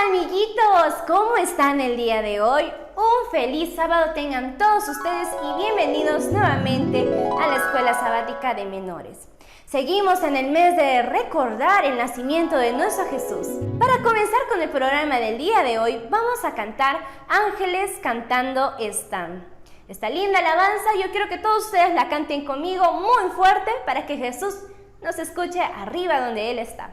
Amiguitos, ¿cómo están el día de hoy? Un feliz sábado tengan todos ustedes y bienvenidos nuevamente a la Escuela Sabática de Menores. Seguimos en el mes de recordar el nacimiento de nuestro Jesús. Para comenzar con el programa del día de hoy, vamos a cantar Ángeles cantando están. Esta linda alabanza, yo quiero que todos ustedes la canten conmigo muy fuerte para que Jesús nos escuche arriba donde Él está.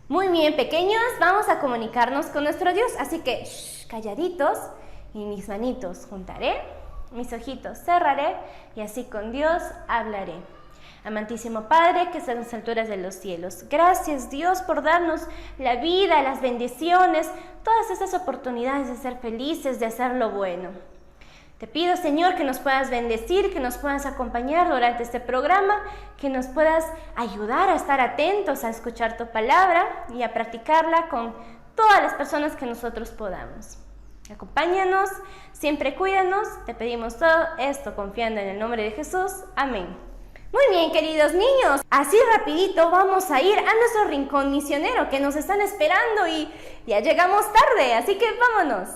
Muy bien, pequeños, vamos a comunicarnos con nuestro Dios, así que calladitos y mis manitos juntaré, mis ojitos cerraré y así con Dios hablaré. Amantísimo Padre que estás en las alturas de los cielos, gracias Dios por darnos la vida, las bendiciones, todas estas oportunidades de ser felices, de hacer lo bueno. Te pido, Señor, que nos puedas bendecir, que nos puedas acompañar durante este programa, que nos puedas ayudar a estar atentos a escuchar tu palabra y a practicarla con todas las personas que nosotros podamos. Acompáñanos, siempre cuídanos, te pedimos todo esto confiando en el nombre de Jesús. Amén. Muy bien, queridos niños, así rapidito vamos a ir a nuestro rincón misionero que nos están esperando y ya llegamos tarde, así que vámonos.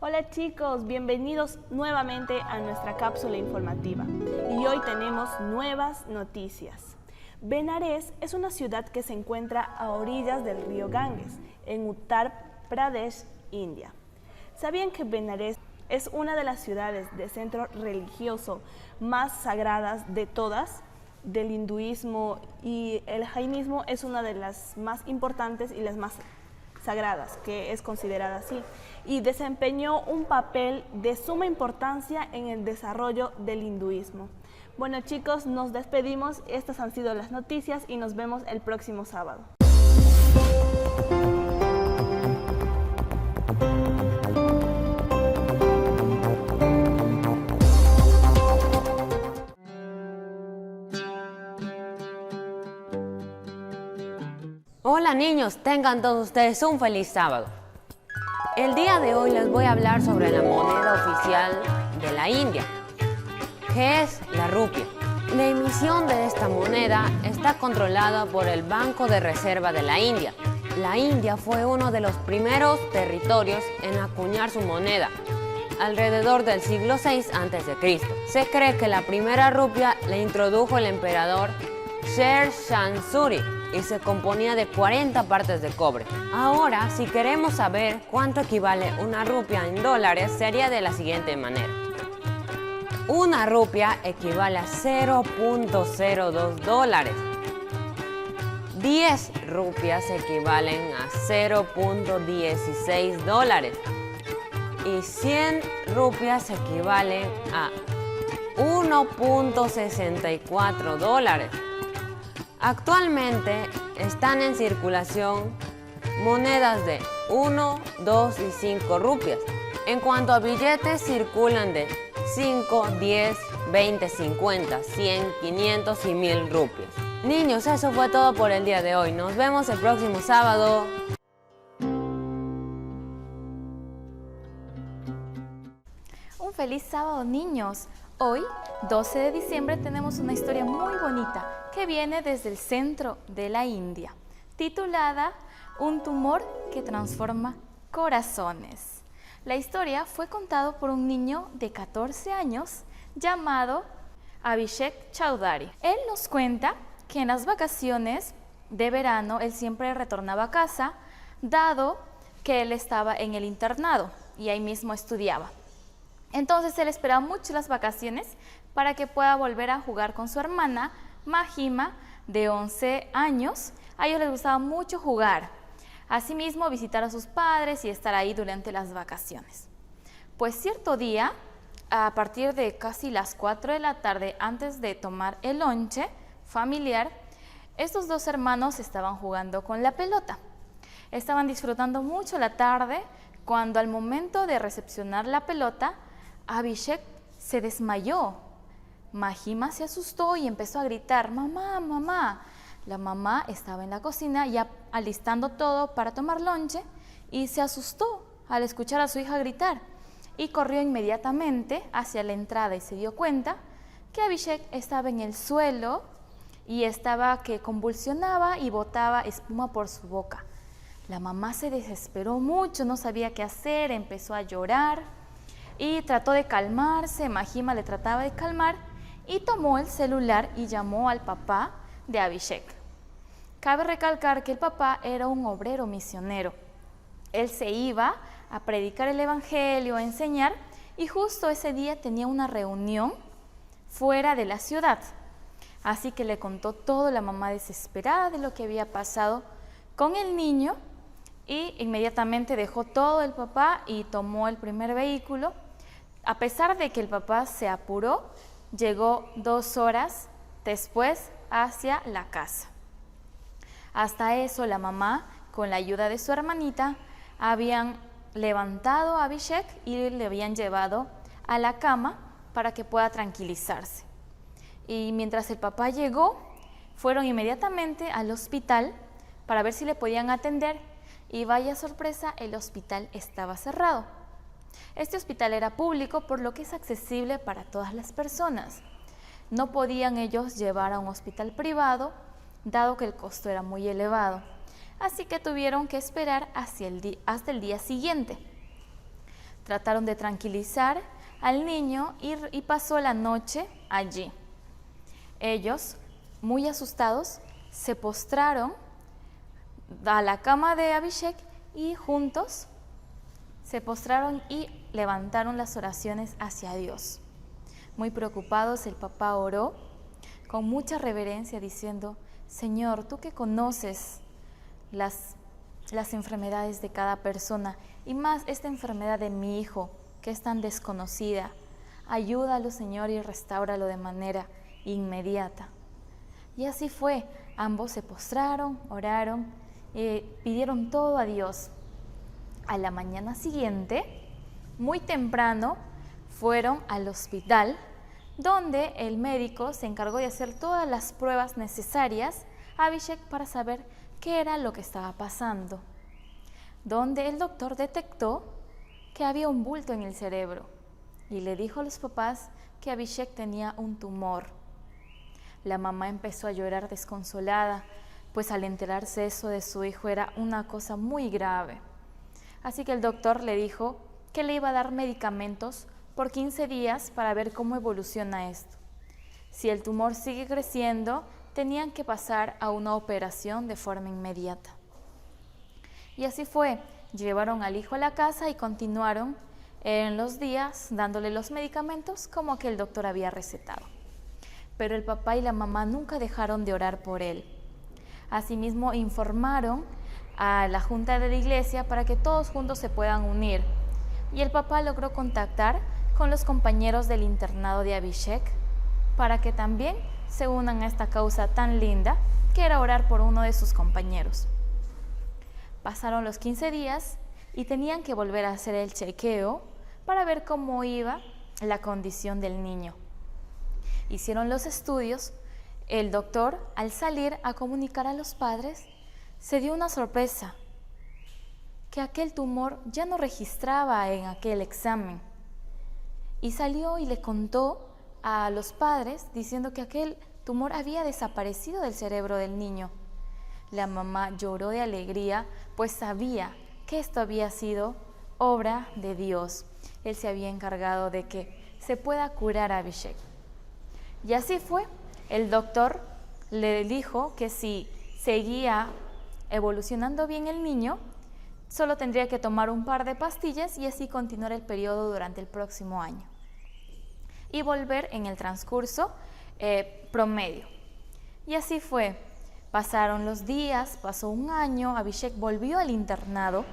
Hola chicos, bienvenidos nuevamente a nuestra cápsula informativa y hoy tenemos nuevas noticias. Benares es una ciudad que se encuentra a orillas del río Ganges, en Uttar Pradesh, India. ¿Sabían que Benares es una de las ciudades de centro religioso más sagradas de todas? Del hinduismo y el jainismo es una de las más importantes y las más sagradas, que es considerada así, y desempeñó un papel de suma importancia en el desarrollo del hinduismo. Bueno chicos, nos despedimos, estas han sido las noticias y nos vemos el próximo sábado. Hola niños, tengan todos ustedes un feliz sábado. El día de hoy les voy a hablar sobre la moneda oficial de la India, que es la rupia. La emisión de esta moneda está controlada por el Banco de Reserva de la India. La India fue uno de los primeros territorios en acuñar su moneda, alrededor del siglo VI a.C. Se cree que la primera rupia la introdujo el emperador Sher Shah Suri y se componía de 40 partes de cobre. Ahora, si queremos saber cuánto equivale una rupia en dólares, sería de la siguiente manera. Una rupia equivale a 0.02 dólares. 10 rupias equivalen a 0.16 dólares. Y 100 rupias equivalen a 1.64 dólares. Actualmente están en circulación monedas de 1, 2 y 5 rupias. En cuanto a billetes, circulan de 5, 10, 20, 50, 100, 500 y 1000 rupias. Niños, eso fue todo por el día de hoy. Nos vemos el próximo sábado. Un feliz sábado, niños. Hoy, 12 de diciembre, tenemos una historia muy bonita que viene desde el centro de la India, titulada Un tumor que transforma corazones. La historia fue contada por un niño de 14 años llamado Abhishek Chaudhary. Él nos cuenta que en las vacaciones de verano él siempre retornaba a casa, dado que él estaba en el internado y ahí mismo estudiaba. Entonces él esperaba mucho las vacaciones para que pueda volver a jugar con su hermana Mahima, de 11 años. A ellos les gustaba mucho jugar. Asimismo, visitar a sus padres y estar ahí durante las vacaciones. Pues cierto día, a partir de casi las 4 de la tarde, antes de tomar el lonche familiar, estos dos hermanos estaban jugando con la pelota. Estaban disfrutando mucho la tarde cuando al momento de recepcionar la pelota, Abhishek se desmayó. Mahima se asustó y empezó a gritar, mamá, mamá. La mamá estaba en la cocina ya alistando todo para tomar lonche y se asustó al escuchar a su hija gritar y corrió inmediatamente hacia la entrada y se dio cuenta que Abhishek estaba en el suelo y estaba que convulsionaba y botaba espuma por su boca. La mamá se desesperó mucho, no sabía qué hacer, empezó a llorar y trató de calmarse. Mahima le trataba de calmar y tomó el celular y llamó al papá de Abhishek. Cabe recalcar que el papá era un obrero misionero. Él se iba a predicar el evangelio, a enseñar, y justo ese día tenía una reunión fuera de la ciudad. Así que le contó todo, la mamá desesperada de lo que había pasado con el niño, y inmediatamente dejó todo el papá y tomó el primer vehículo. A pesar de que el papá se apuró, llegó 2 horas después hacia la casa. Hasta eso la mamá, con la ayuda de su hermanita, habían levantado a Abhishek y le habían llevado a la cama para que pueda tranquilizarse. Y mientras el papá llegó, fueron inmediatamente al hospital para ver si le podían atender, y vaya sorpresa, el hospital estaba cerrado. Este hospital era público, por lo que es accesible para todas las personas. No podían ellos llevar a un hospital privado, dado que el costo era muy elevado. Así que tuvieron que esperar hasta el día siguiente. Trataron de tranquilizar al niño y pasó la noche allí. Ellos, muy asustados, se postraron a la cama de Abhishek y juntos se postraron y levantaron las oraciones hacia Dios. Muy preocupados, el papá oró con mucha reverencia diciendo, Señor, tú que conoces las enfermedades de cada persona y más esta enfermedad de mi hijo que es tan desconocida, ayúdalo, Señor, y restáuralo de manera inmediata. Y así fue, ambos se postraron, oraron, pidieron todo a Dios. A la mañana siguiente, muy temprano, fueron al hospital, donde el médico se encargó de hacer todas las pruebas necesarias a Abhishek para saber qué era lo que estaba pasando, donde el doctor detectó que había un bulto en el cerebro y le dijo a los papás que Abhishek tenía un tumor. La mamá empezó a llorar desconsolada, pues al enterarse eso de su hijo era una cosa muy grave. Así que el doctor le dijo que le iba a dar medicamentos por 15 días para ver cómo evoluciona esto. Si el tumor sigue creciendo, tenían que pasar a una operación de forma inmediata. Y así fue, llevaron al hijo a la casa y continuaron en los días dándole los medicamentos como que el doctor había recetado. Pero el papá y la mamá nunca dejaron de orar por él. Asimismo, informaron a la junta de la iglesia para que todos juntos se puedan unir. Y el papá logró contactar con los compañeros del internado de Abhishek para que también se unan a esta causa tan linda que era orar por uno de sus compañeros. Pasaron los 15 días y tenían que volver a hacer el chequeo para ver cómo iba la condición del niño. Hicieron los estudios. El doctor, al salir a comunicar a los padres, se dio una sorpresa, que aquel tumor ya no registraba en aquel examen. Y salió y le contó a los padres diciendo que aquel tumor había desaparecido del cerebro del niño. La mamá lloró de alegría, pues sabía que esto había sido obra de Dios. Él se había encargado de que se pueda curar a Abhishek. Y así fue. El doctor le dijo que si seguía evolucionando bien el niño, solo tendría que tomar un par de pastillas y así continuar el periodo durante el próximo año. Y volver en el transcurso promedio. Y así fue. Pasaron los días, pasó un año, Abhishek volvió al internado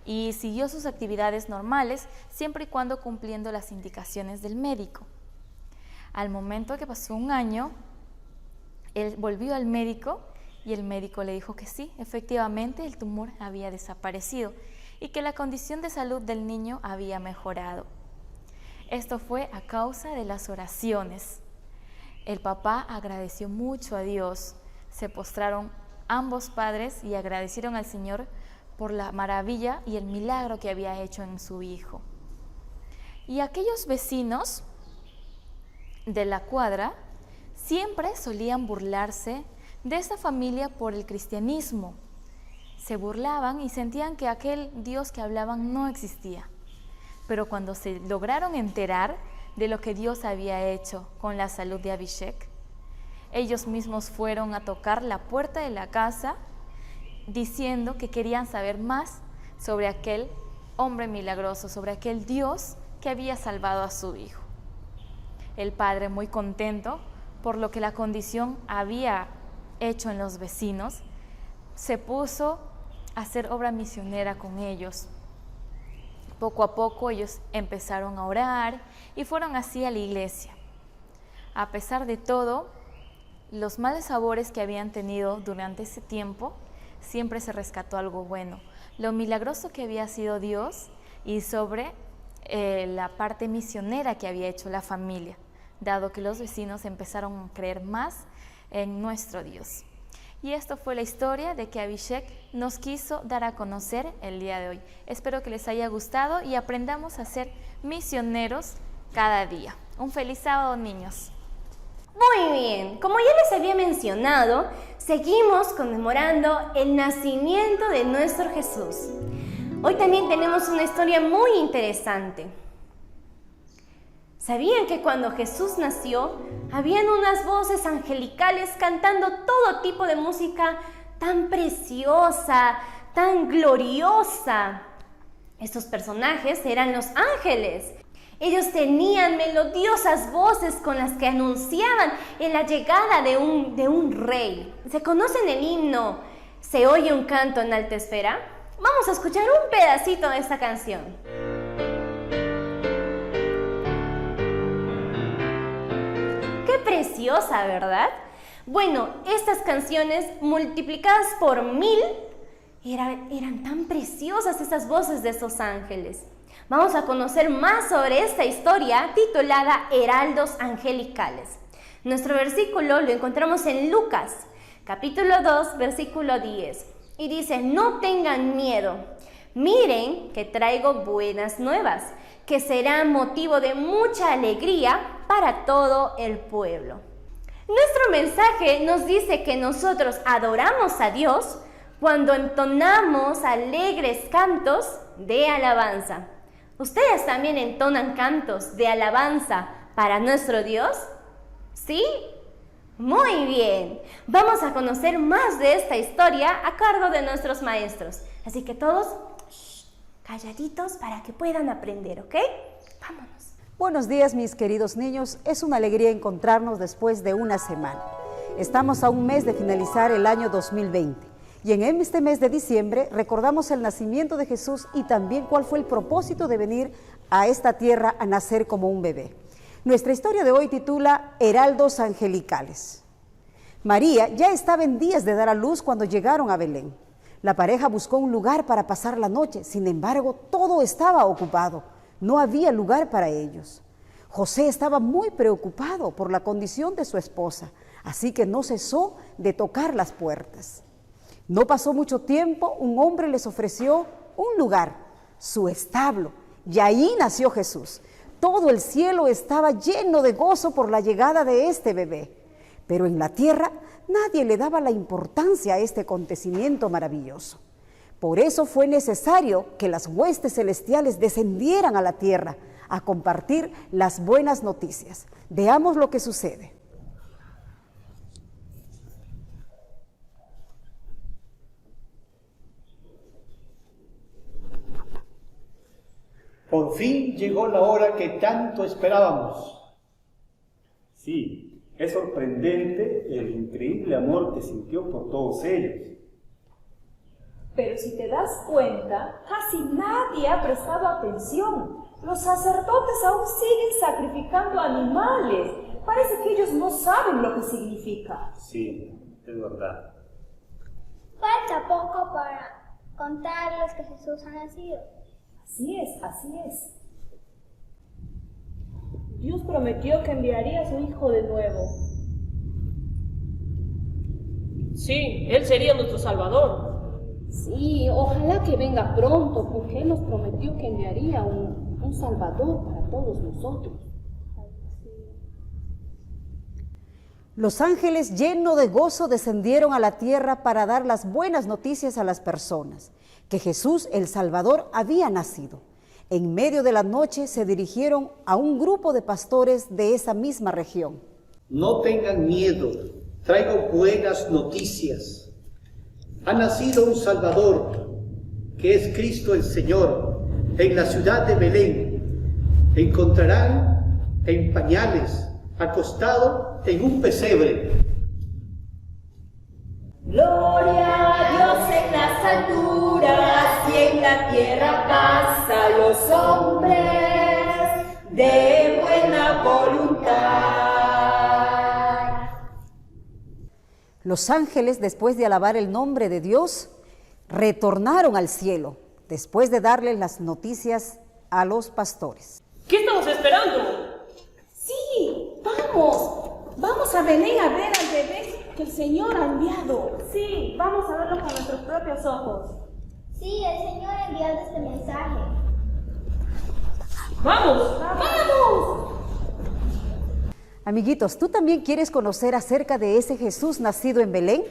y siguió sus actividades normales, siempre y cuando cumpliendo las indicaciones del médico. Al momento que pasó un año, él volvió al médico y el médico le dijo que sí, efectivamente el tumor había desaparecido y que la condición de salud del niño había mejorado. Esto fue a causa de las oraciones. El papá agradeció mucho a Dios. Se postraron ambos padres y agradecieron al Señor por la maravilla y el milagro que había hecho en su hijo. Y aquellos vecinos de la cuadra siempre solían burlarse de esta familia por el cristianismo. Se burlaban y sentían que aquel Dios que hablaban no existía. Pero cuando se lograron enterar de lo que Dios había hecho con la salud de Abhishek, ellos mismos fueron a tocar la puerta de la casa diciendo que querían saber más sobre aquel hombre milagroso, sobre aquel Dios que había salvado a su hijo. El padre, muy contento por lo que la condición había hecho en los vecinos, se puso a hacer obra misionera con ellos. Poco a poco ellos empezaron a orar y fueron así a la iglesia. A pesar de todo, los malos sabores que habían tenido durante ese tiempo, siempre se rescató algo bueno. Lo milagroso que había sido Dios y sobre la parte misionera que había hecho la familia, dado que los vecinos empezaron a creer más en nuestro Dios. Y esto fue la historia de que Abhishek nos quiso dar a conocer el día de hoy. Espero que les haya gustado y aprendamos a ser misioneros cada día. Un feliz sábado, niños. Muy bien, como ya les había mencionado, seguimos conmemorando el nacimiento de nuestro Jesús. Hoy también tenemos una historia muy interesante. ¿Sabían que cuando Jesús nació, habían unas voces angelicales cantando todo tipo de música tan preciosa, tan gloriosa? Estos personajes eran los ángeles. Ellos tenían melodiosas voces con las que anunciaban la llegada de un rey. ¿Se conocen el himno "Se oye un canto en alta esfera"? Vamos a escuchar un pedacito de esta canción. ¡Qué preciosa!, ¿verdad? Bueno, estas canciones multiplicadas por 1000 eran tan preciosas estas voces de esos ángeles. Vamos a conocer más sobre esta historia titulada Heraldos Angelicales. Nuestro versículo lo encontramos en Lucas, capítulo 2, versículo 10. Y dice: no tengan miedo, miren que traigo buenas nuevas, que será motivo de mucha alegría para todo el pueblo. Nuestro mensaje nos dice que nosotros adoramos a Dios cuando entonamos alegres cantos de alabanza. ¿Ustedes también entonan cantos de alabanza para nuestro Dios? ¿Sí? Muy bien. Vamos a conocer más de esta historia a cargo de nuestros maestros. Así que todos, calladitos para que puedan aprender, ¿ok? Vámonos. Buenos días, mis queridos niños. Es una alegría encontrarnos después de una semana. Estamos a un mes de finalizar el año 2020 y en este mes de diciembre recordamos el nacimiento de Jesús y también cuál fue el propósito de venir a esta tierra a nacer como un bebé. Nuestra historia de hoy titula Heraldos Angelicales. María ya estaba en días de dar a luz cuando llegaron a Belén. La pareja buscó un lugar para pasar la noche, sin embargo, todo estaba ocupado. No había lugar para ellos. José estaba muy preocupado por la condición de su esposa, así que no cesó de tocar las puertas. No pasó mucho tiempo, un hombre les ofreció un lugar, su establo, y ahí nació Jesús. Todo el cielo estaba lleno de gozo por la llegada de este bebé, pero en la tierra nadie le daba la importancia a este acontecimiento maravilloso. Por eso fue necesario que las huestes celestiales descendieran a la tierra a compartir las buenas noticias. Veamos lo que sucede. Por fin llegó la hora que tanto esperábamos. Sí, es sorprendente el increíble amor que sintió por todos ellos. Pero si te das cuenta, casi nadie ha prestado atención. Los sacerdotes aún siguen sacrificando animales. Parece que ellos no saben lo que significa. Sí, es verdad. Falta poco para contarles que Jesús ha nacido. Así es, así es. Dios prometió que enviaría a su Hijo de nuevo. Sí, Él sería nuestro Salvador. Sí, ojalá que venga pronto, porque Él nos prometió que enviaría un Salvador para todos nosotros. Los ángeles, llenos de gozo, descendieron a la tierra para dar las buenas noticias a las personas, que Jesús, el Salvador, había nacido. En medio de la noche se dirigieron a un grupo de pastores de esa misma región. No tengan miedo, traigo buenas noticias. Ha nacido un Salvador, que es Cristo el Señor, en la ciudad de Belén. Encontrarán en pañales, acostado en un pesebre. Gloria a Dios en las alturas y en la tierra paz a los hombres de buena voluntad. Los ángeles, después de alabar el nombre de Dios, retornaron al cielo, después de darles las noticias a los pastores. ¿Qué estamos esperando? Sí, vamos a Belén a ver al bebé que el Señor ha enviado. Sí, vamos a verlo con nuestros propios ojos. Sí, el Señor ha enviado este mensaje. ¡Vamos! ¡Vamos! Amiguitos, ¿tú también quieres conocer acerca de ese Jesús nacido en Belén?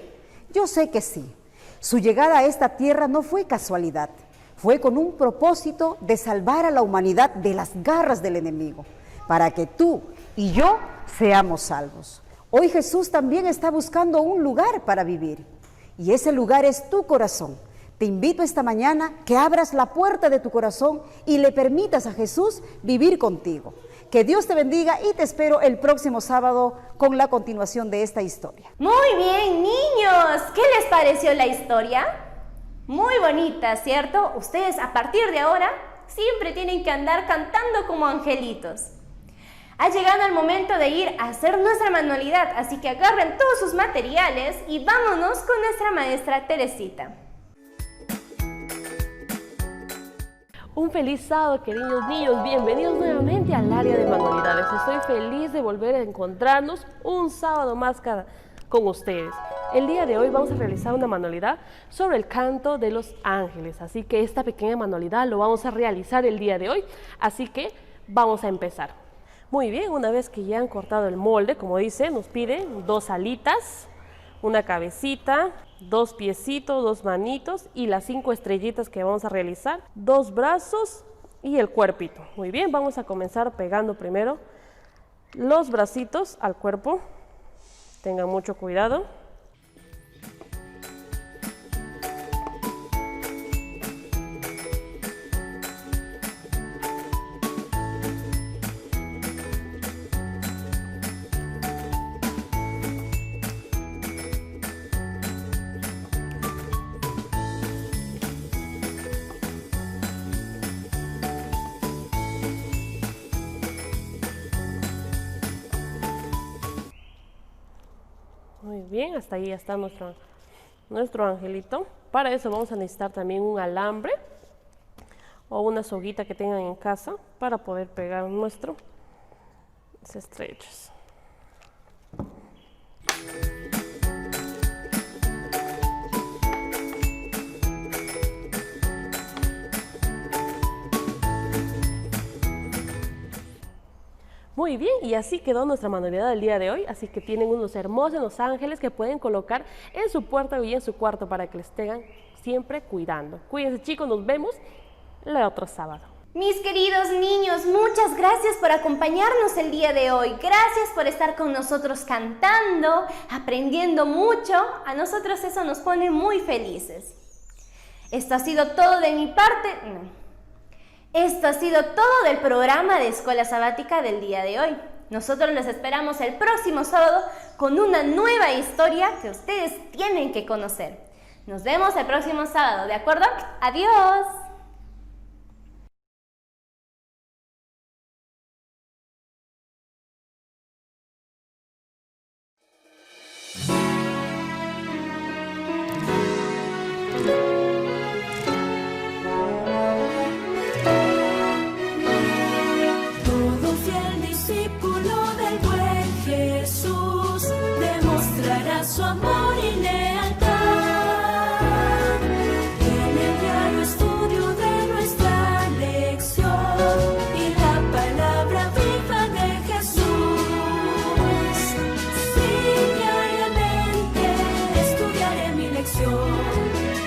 Yo sé que sí. Su llegada a esta tierra no fue casualidad. Fue con un propósito de salvar a la humanidad de las garras del enemigo, para que tú y yo seamos salvos. Hoy Jesús también está buscando un lugar para vivir, y ese lugar es tu corazón. Te invito esta mañana que abras la puerta de tu corazón y le permitas a Jesús vivir contigo. Que Dios te bendiga y te espero el próximo sábado con la continuación de esta historia. Muy bien, niños. ¿Qué les pareció la historia? Muy bonita, ¿cierto? Ustedes a partir de ahora siempre tienen que andar cantando como angelitos. Ha llegado el momento de ir a hacer nuestra manualidad, así que agarren todos sus materiales y vámonos con nuestra maestra Teresita. Un feliz sábado, queridos niños. Bienvenidos nuevamente al área de manualidades. Estoy feliz de volver a encontrarnos un sábado más con ustedes. El día de hoy vamos a realizar una manualidad sobre el canto de los ángeles. Así que esta pequeña manualidad lo vamos a realizar el día de hoy. Así que vamos a empezar. Muy bien, una vez que ya han cortado el molde, como dice, nos pide 2 alitas, una cabecita, 2 piecitos, 2 manitos y las 5 estrellitas que vamos a realizar, 2 brazos y el cuerpito. Muy bien, vamos a comenzar pegando primero los bracitos al cuerpo. Tengan mucho cuidado. Muy bien, hasta ahí ya está nuestro angelito. Para eso vamos a necesitar también un alambre o una soguita que tengan en casa para poder pegar nuestras estrellas. Muy bien, y así quedó nuestra manualidad del día de hoy, así que tienen unos hermosos ángeles que pueden colocar en su puerta y en su cuarto para que les estén siempre cuidando. Cuídense, chicos, nos vemos el otro sábado. Mis queridos niños, muchas gracias por acompañarnos el día de hoy. Gracias por estar con nosotros cantando, aprendiendo mucho. A nosotros eso nos pone muy felices. Esto ha sido todo de mi parte. Esto ha sido todo del programa de Escuela Sabática del día de hoy. Nosotros los esperamos el próximo sábado con una nueva historia que ustedes tienen que conocer. Nos vemos el próximo sábado, ¿de acuerdo? ¡Adiós! Su amor y lealtad en el diario estudio de nuestra lección y la palabra viva de Jesús. Sí, diariamente estudiaré mi lección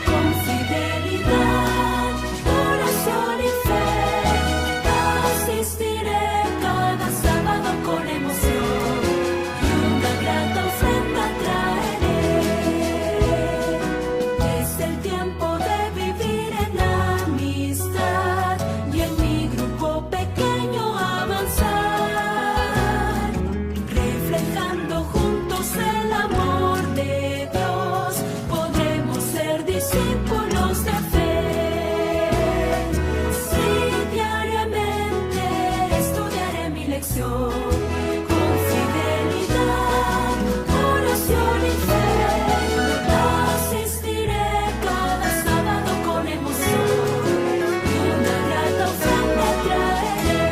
con fidelidad, oración y fe. Asistiré cada sábado con emoción y una grata ofrenda traeré. Es el tiempo de vivir en amistad y en mi grupo pequeño avanzar, reflejando juntos el amor de Dios. Podremos ser discípulos de fe. Sí, diariamente estudiaré mi lección con fidelidad, oración y fe. Asistiré cada sábado con emoción y una grata ofrenda traeré.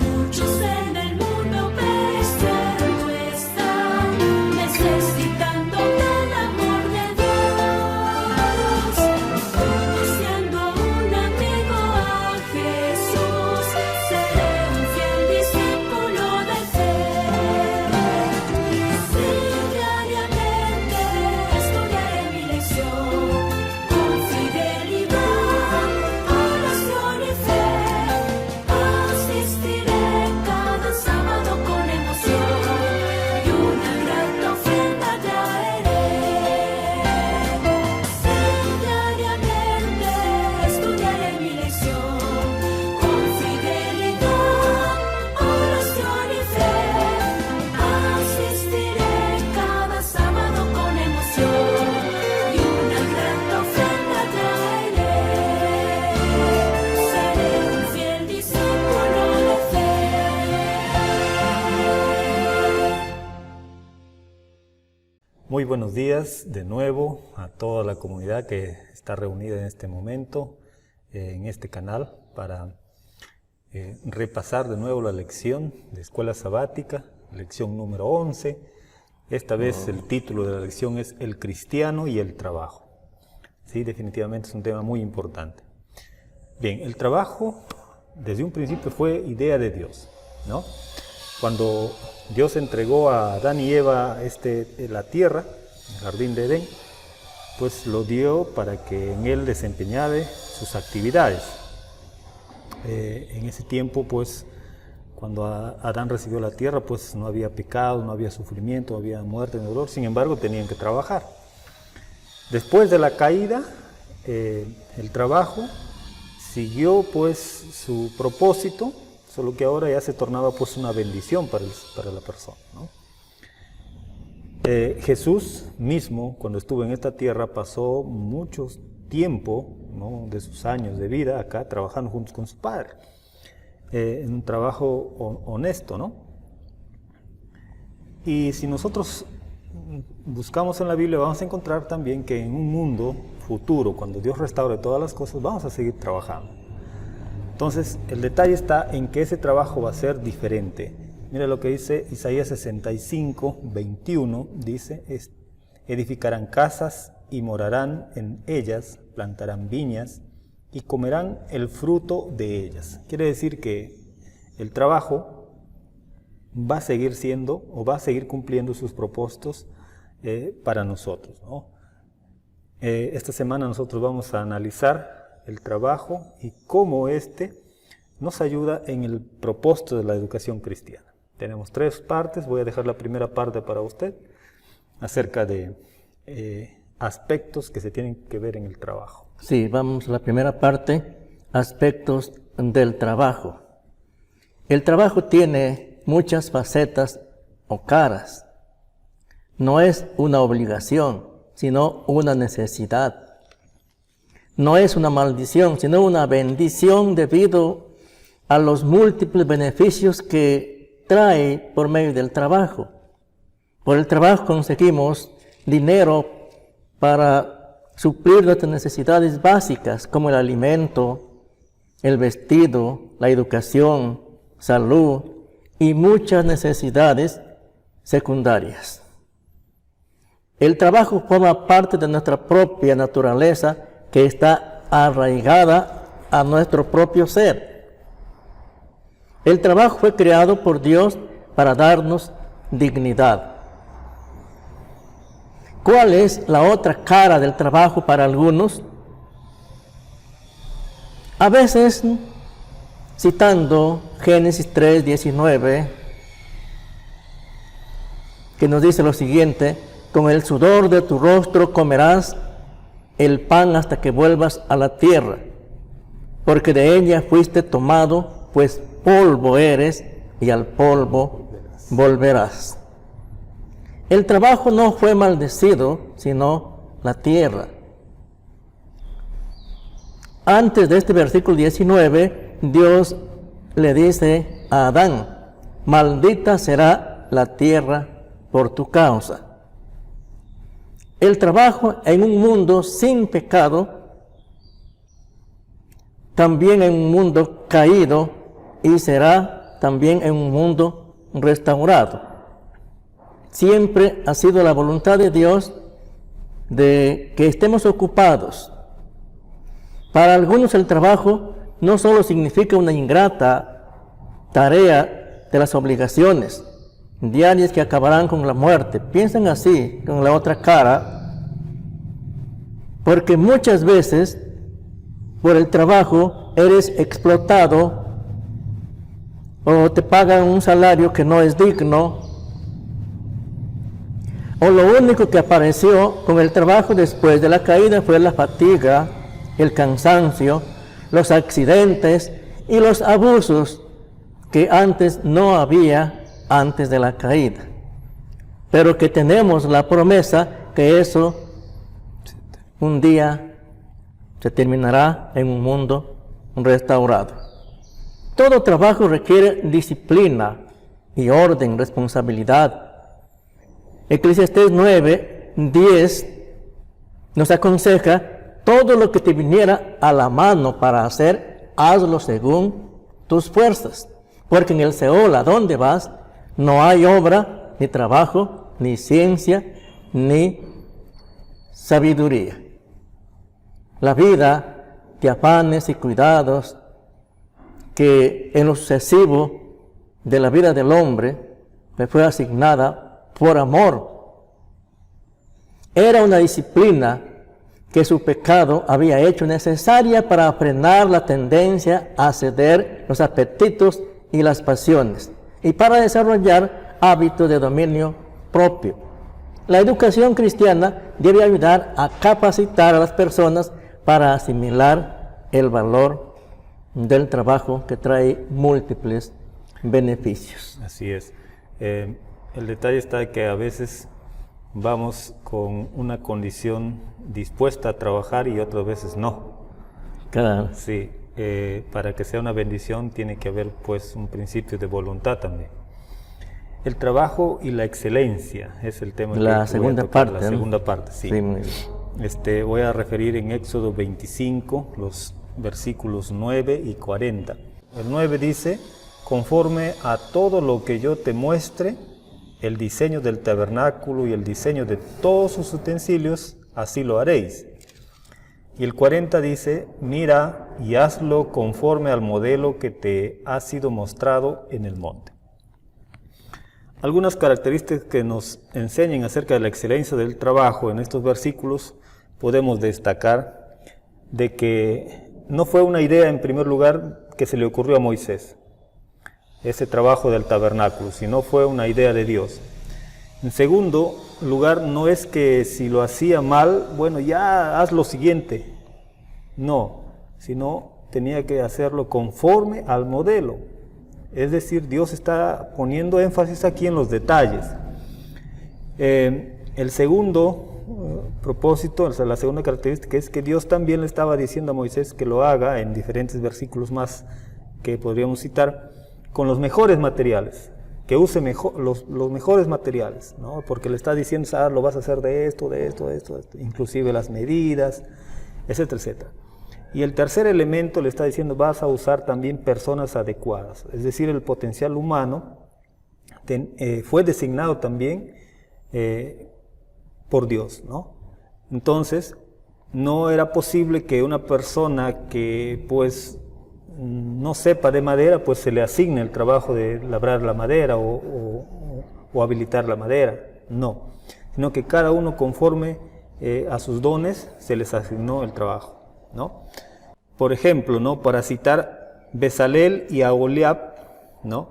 Muchos en el mundo pereciendo están, necesitando del amor de Dios. Conociendo a un amigo a Jesús, seré un fiel discípulo de fe. Sí, diariamente estudiaré mi lección con fidelidad, oración y fe. Asistiré cada sábado con emoción y una grata ofrenda traeré. Sí, diariamente estudiaré mi lección con fidelidad, oración y fe. Asistiré cada sábado con emoción y una grata ofrenda traeré. Seré un fiel discípulo de fe. Muy buenos días de nuevo a toda la comunidad que está reunida en este momento en este canal para repasar de nuevo la lección de Escuela Sabática, lección número 11. Esta vez el título de la lección es El cristiano y el trabajo. Sí, definitivamente es un tema muy importante. Bien, el trabajo desde un principio fue idea de Dios, ¿no? Cuando Dios entregó a Adán y Eva la tierra, el jardín de Edén, pues lo dio para que en él desempeñara sus actividades. En ese tiempo, pues, cuando Adán recibió la tierra, pues no había pecado, no había sufrimiento, no había muerte ni dolor, sin embargo tenían que trabajar. Después de la caída, el trabajo siguió pues su propósito, solo que ahora ya se tornaba pues una bendición para la persona, ¿no? Jesús mismo, cuando estuvo en esta tierra, pasó mucho tiempo, ¿no?, de sus años de vida acá trabajando juntos con su Padre, en un trabajo honesto, ¿no? Y si nosotros buscamos en la Biblia, vamos a encontrar también que en un mundo futuro, cuando Dios restaure todas las cosas, vamos a seguir trabajando. Entonces, el detalle está en que ese trabajo va a ser diferente. Mira lo que dice Isaías 65, 21, dice, edificarán casas y morarán en ellas, plantarán viñas y comerán el fruto de ellas. Quiere decir que el trabajo va a seguir siendo o va a seguir cumpliendo sus propósitos para nosotros, ¿no? Esta semana nosotros vamos a analizar el trabajo y cómo nos ayuda en el propósito de la educación cristiana. Tenemos 3 partes, voy a dejar la primera parte para usted, acerca de aspectos que se tienen que ver en el trabajo. Sí, vamos a la primera parte, aspectos del trabajo. El trabajo tiene muchas facetas o caras. No es una obligación, sino una necesidad. No es una maldición, sino una bendición debido a los múltiples beneficios que trae por medio del trabajo. Por el trabajo conseguimos dinero para suplir nuestras necesidades básicas, como el alimento, el vestido, la educación, salud y muchas necesidades secundarias. El trabajo forma parte de nuestra propia naturaleza que está arraigada a nuestro propio ser. El trabajo fue creado por Dios para darnos dignidad. ¿Cuál es la otra cara del trabajo para algunos? A veces, citando Génesis 3:19, que nos dice lo siguiente: con el sudor de tu rostro comerás el pan hasta que vuelvas a la tierra, porque de ella fuiste tomado, pues polvo eres y al polvo volverás. El trabajo no fue maldecido, sino la tierra. Antes de este versículo 19, Dios le dice a Adán: maldita será la tierra por tu causa. El trabajo en un mundo sin pecado, también en un mundo caído, y será también en un mundo restaurado. Siempre ha sido la voluntad de Dios de que estemos ocupados. Para algunos el trabajo no solo significa una ingrata tarea de las obligaciones diarias que acabarán con la muerte. Piensan así, con la otra cara, porque muchas veces por el trabajo eres explotado o te pagan un salario que no es digno, o lo único que apareció con el trabajo después de la caída fue la fatiga, el cansancio, los accidentes y los abusos que antes no había antes de la caída, pero que tenemos la promesa que eso un día se terminará en un mundo restaurado. Todo trabajo requiere disciplina y orden, responsabilidad. Eclesiastés 9:10 nos aconseja: todo lo que te viniera a la mano para hacer, hazlo según tus fuerzas, porque en el Seol, a donde vas, no hay obra, ni trabajo, ni ciencia, ni sabiduría. La vida de afanes y cuidados que en lo sucesivo de la vida del hombre me fue asignada por amor. Era una disciplina que su pecado había hecho necesaria para frenar la tendencia a ceder los apetitos y las pasiones, y para desarrollar hábitos de dominio propio. La educación cristiana debe ayudar a capacitar a las personas para asimilar el valor del trabajo que trae múltiples beneficios. Así es. El detalle está que a veces vamos con una condición dispuesta a trabajar y otras veces no. Claro. Sí. Para que sea una bendición tiene que haber pues un principio de voluntad también. El trabajo y la excelencia es el tema. La segunda parte. La segunda parte, sí. Sí, muy bien. Voy a referir en Éxodo 25, los versículos 9 y 40. El 9 dice: conforme a todo lo que yo te muestre, el diseño del tabernáculo y el diseño de todos sus utensilios, así lo haréis. Y el 40 dice: mira y hazlo conforme al modelo que te ha sido mostrado en el monte. Algunas características que nos enseñan acerca de la excelencia del trabajo en estos versículos podemos destacar de que no fue una idea en primer lugar que se le ocurrió a Moisés, ese trabajo del tabernáculo, sino fue una idea de Dios. En segundo lugar, no es que si lo hacía mal, bueno, ya haz lo siguiente. No, sino tenía que hacerlo conforme al modelo. Es decir, Dios está poniendo énfasis aquí en los detalles. El segundo propósito, o sea, la segunda característica es que Dios también le estaba diciendo a Moisés que lo haga en diferentes versículos más que podríamos citar, con los mejores materiales, que use los mejores materiales, ¿no? Porque le está diciendo, lo vas a hacer de esto, inclusive las medidas, etcétera, etcétera. Y el tercer elemento le está diciendo, vas a usar también personas adecuadas, es decir, el potencial humano fue designado también por Dios, ¿no? Entonces, no era posible que una persona que pues no sepa de madera, pues se le asigne el trabajo de labrar la madera o habilitar la madera, no, sino que cada uno conforme a sus dones se les asignó el trabajo, ¿no? Por ejemplo, ¿no? Para citar, Bezalel y Aholiab, ¿no?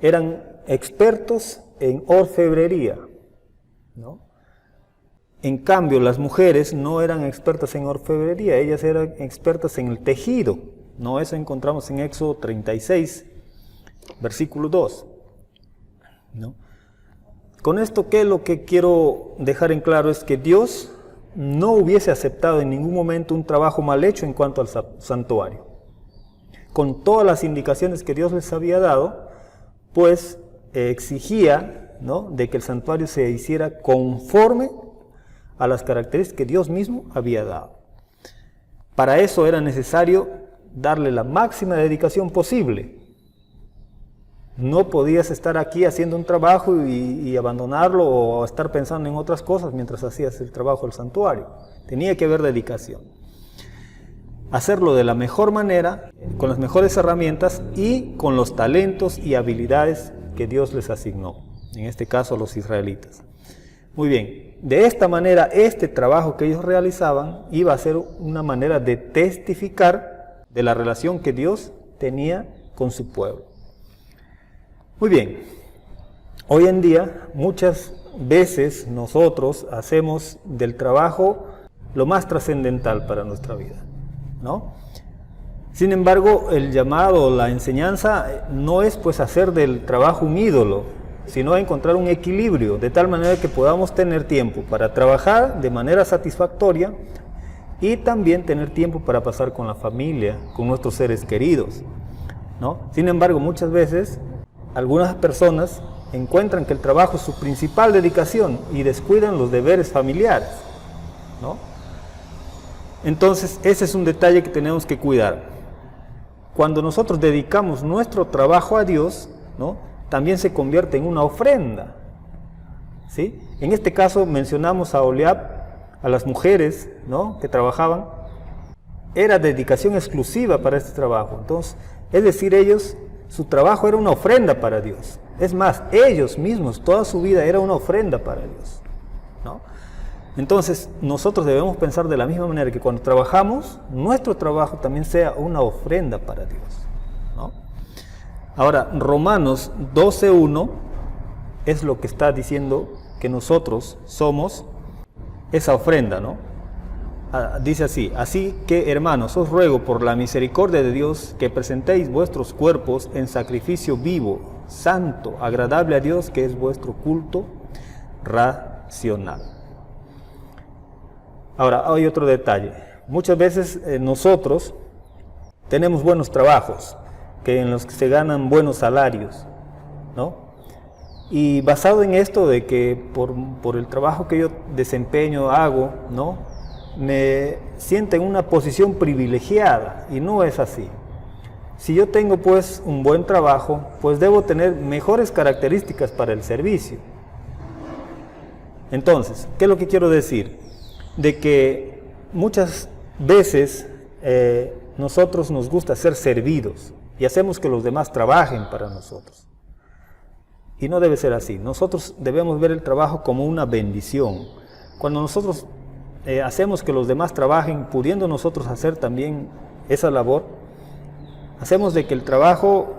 Eran expertos en orfebrería, ¿no? En cambio, las mujeres no eran expertas en orfebrería, ellas eran expertas en el tejido, ¿no? Eso encontramos en Éxodo 36, versículo 2, ¿no? Con esto, ¿qué es lo que quiero dejar en claro? Es que Dios no hubiese aceptado en ningún momento un trabajo mal hecho en cuanto al santuario. Con todas las indicaciones que Dios les había dado, pues exigía, ¿no?, de que el santuario se hiciera conforme a las características que Dios mismo había dado. Para eso era necesario darle la máxima dedicación posible. No podías estar aquí haciendo un trabajo y abandonarlo o estar pensando en otras cosas mientras hacías el trabajo del santuario. Tenía que haber dedicación. Hacerlo de la mejor manera, con las mejores herramientas y con los talentos y habilidades que Dios les asignó, en este caso a los israelitas. Muy bien, de esta manera este trabajo que ellos realizaban iba a ser una manera de testificar de la relación que Dios tenía con su pueblo. Muy bien, hoy en día muchas veces nosotros hacemos del trabajo lo más trascendental para nuestra vida, ¿no? Sin embargo, el llamado, la enseñanza no es pues hacer del trabajo un ídolo, sino encontrar un equilibrio de tal manera que podamos tener tiempo para trabajar de manera satisfactoria y también tener tiempo para pasar con la familia, con nuestros seres queridos, ¿no? Sin embargo, muchas veces algunas personas encuentran que el trabajo es su principal dedicación y descuidan los deberes familiares, ¿no? Entonces, ese es un detalle que tenemos que cuidar. Cuando nosotros dedicamos nuestro trabajo a Dios, ¿no?, también se convierte en una ofrenda, ¿sí? En este caso mencionamos a Aholiab, a las mujeres, ¿no?, que trabajaban. Era dedicación exclusiva para este trabajo. Entonces, es decir, su trabajo era una ofrenda para Dios. Es más, ellos mismos, toda su vida era una ofrenda para Dios, ¿no? Entonces, nosotros debemos pensar de la misma manera que cuando trabajamos, nuestro trabajo también sea una ofrenda para Dios, ¿no? Ahora, Romanos 12:1 es lo que está diciendo que nosotros somos esa ofrenda, ¿no? Dice así: así que, hermanos, os ruego por la misericordia de Dios que presentéis vuestros cuerpos en sacrificio vivo, santo, agradable a Dios, que es vuestro culto racional. Ahora, hay otro detalle. Muchas veces nosotros tenemos buenos trabajos, en los que se ganan buenos salarios, ¿no? Y basado en esto de que por el trabajo que yo desempeño, hago, ¿no?, me siento en una posición privilegiada, y no es así. Si yo tengo pues un buen trabajo, pues debo tener mejores características para el servicio. Entonces, ¿qué es lo que quiero decir? De que muchas veces nosotros nos gusta ser servidos y hacemos que los demás trabajen para nosotros. Y no debe ser así. Nosotros debemos ver el trabajo como una bendición. Cuando nosotros hacemos que los demás trabajen, pudiendo nosotros hacer también esa labor, hacemos de que el trabajo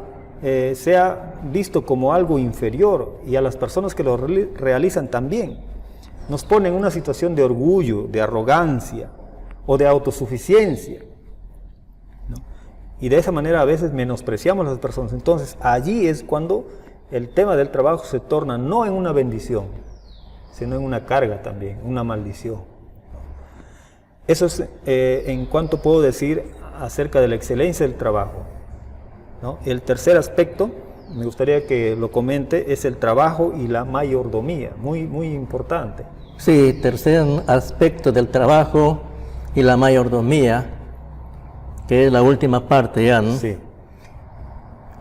sea visto como algo inferior, y a las personas que lo realizan también. Nos pone en una situación de orgullo, de arrogancia o de autosuficiencia, ¿no? Y de esa manera a veces menospreciamos a las personas. Entonces allí es cuando el tema del trabajo se torna no en una bendición, sino en una carga también, una maldición. Eso es en cuanto puedo decir acerca de la excelencia del trabajo, ¿no? El tercer aspecto, me gustaría que lo comente, es el trabajo y la mayordomía, muy importante. Sí, tercer aspecto del trabajo y la mayordomía, que es la última parte ya, ¿no? Sí.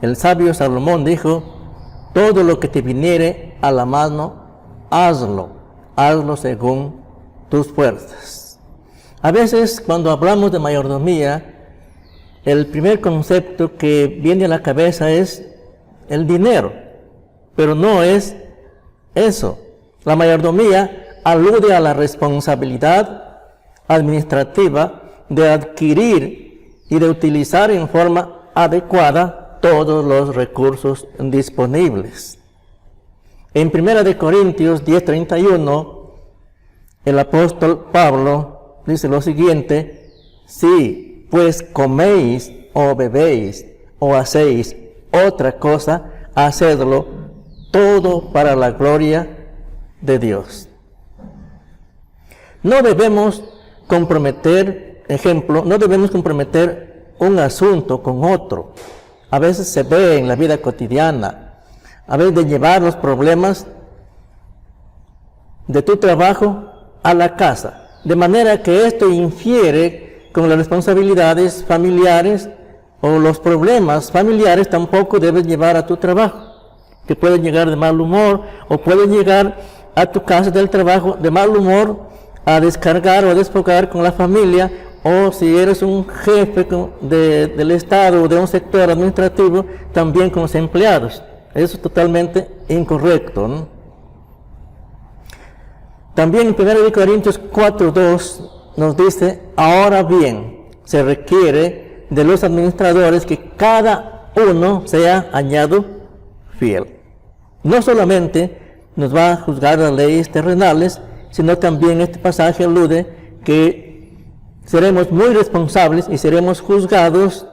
El sabio Salomón dijo: todo lo que te viniere a la mano, hazlo según tus fuerzas. A veces cuando hablamos de mayordomía, el primer concepto que viene a la cabeza es el dinero, pero no es eso. La mayordomía alude a la responsabilidad administrativa de adquirir y de utilizar en forma adecuada todos los recursos disponibles. En 1 Corintios 10:31, el apóstol Pablo dice lo siguiente: si pues coméis o bebéis o hacéis otra cosa, hacedlo todo para la gloria de Dios. No debemos comprometer un asunto con otro. A veces se ve en la vida cotidiana, a veces de llevar los problemas de tu trabajo a la casa, de manera que esto infiere con las responsabilidades familiares, o los problemas familiares tampoco debes llevar a tu trabajo, que pueden llegar de mal humor, o pueden llegar a tu casa del trabajo de mal humor a descargar o desfogar con la familia, o si eres un jefe del Estado o de un sector administrativo, también con los empleados. Eso es totalmente incorrecto, ¿no? También en 1 Corintios 4:2 nos dice: ahora bien, se requiere de los administradores que cada uno sea hallado fiel. No solamente nos va a juzgar las leyes terrenales, sino también este pasaje alude que seremos muy responsables y seremos juzgados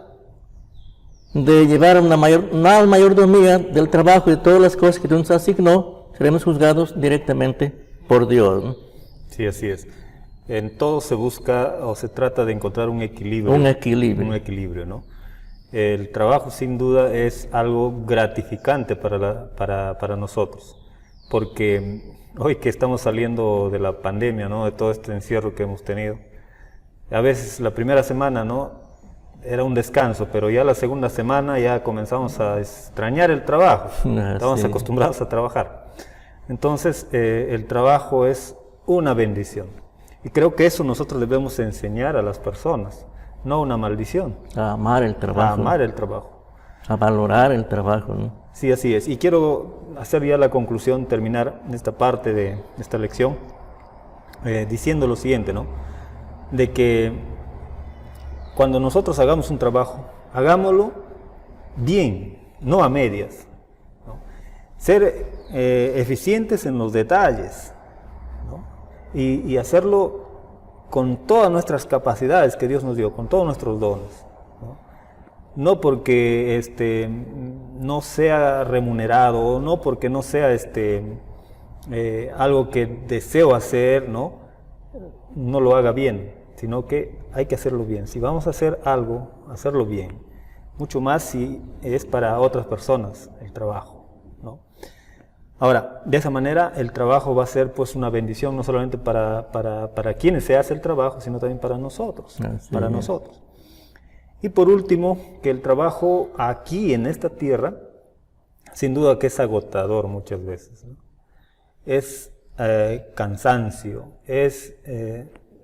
de llevar una mayordomía del trabajo y de todas las cosas que Dios nos asignó. Seremos juzgados directamente por Dios, ¿no? Sí, así es. En todo se busca o se trata de encontrar un equilibrio. Un equilibrio. Un equilibrio, ¿no? El trabajo sin duda es algo gratificante para nosotros, porque hoy que estamos saliendo de la pandemia, ¿no?, de todo este encierro que hemos tenido, a veces la primera semana, ¿no?, era un descanso, pero ya la segunda semana ya comenzamos a extrañar el trabajo, estábamos acostumbrados a trabajar. Entonces el trabajo es una bendición, y creo que eso nosotros debemos enseñar a las personas, no una maldición. A amar el trabajo. A amar el trabajo. A valorar el trabajo, ¿no? Sí, así es. Y quiero hacer ya la conclusión, terminar esta parte de esta lección, diciendo lo siguiente, ¿no? De que cuando nosotros hagamos un trabajo, hagámoslo bien, no a medias, ¿no? Ser eficientes en los detalles, ¿no? Y hacerlo con todas nuestras capacidades que Dios nos dio, con todos nuestros dones, ¿no? No porque no sea remunerado, o no porque no sea algo que deseo hacer, no lo haga bien, sino que hay que hacerlo bien. Si vamos a hacer algo, hacerlo bien. Mucho más si es para otras personas el trabajo, ¿no? Ahora, de esa manera el trabajo va a ser pues una bendición no solamente para quienes se hace el trabajo, sino también para nosotros. Nosotros. Y por último, que el trabajo aquí en esta tierra, sin duda que es agotador muchas veces, ¿no? Es cansancio, es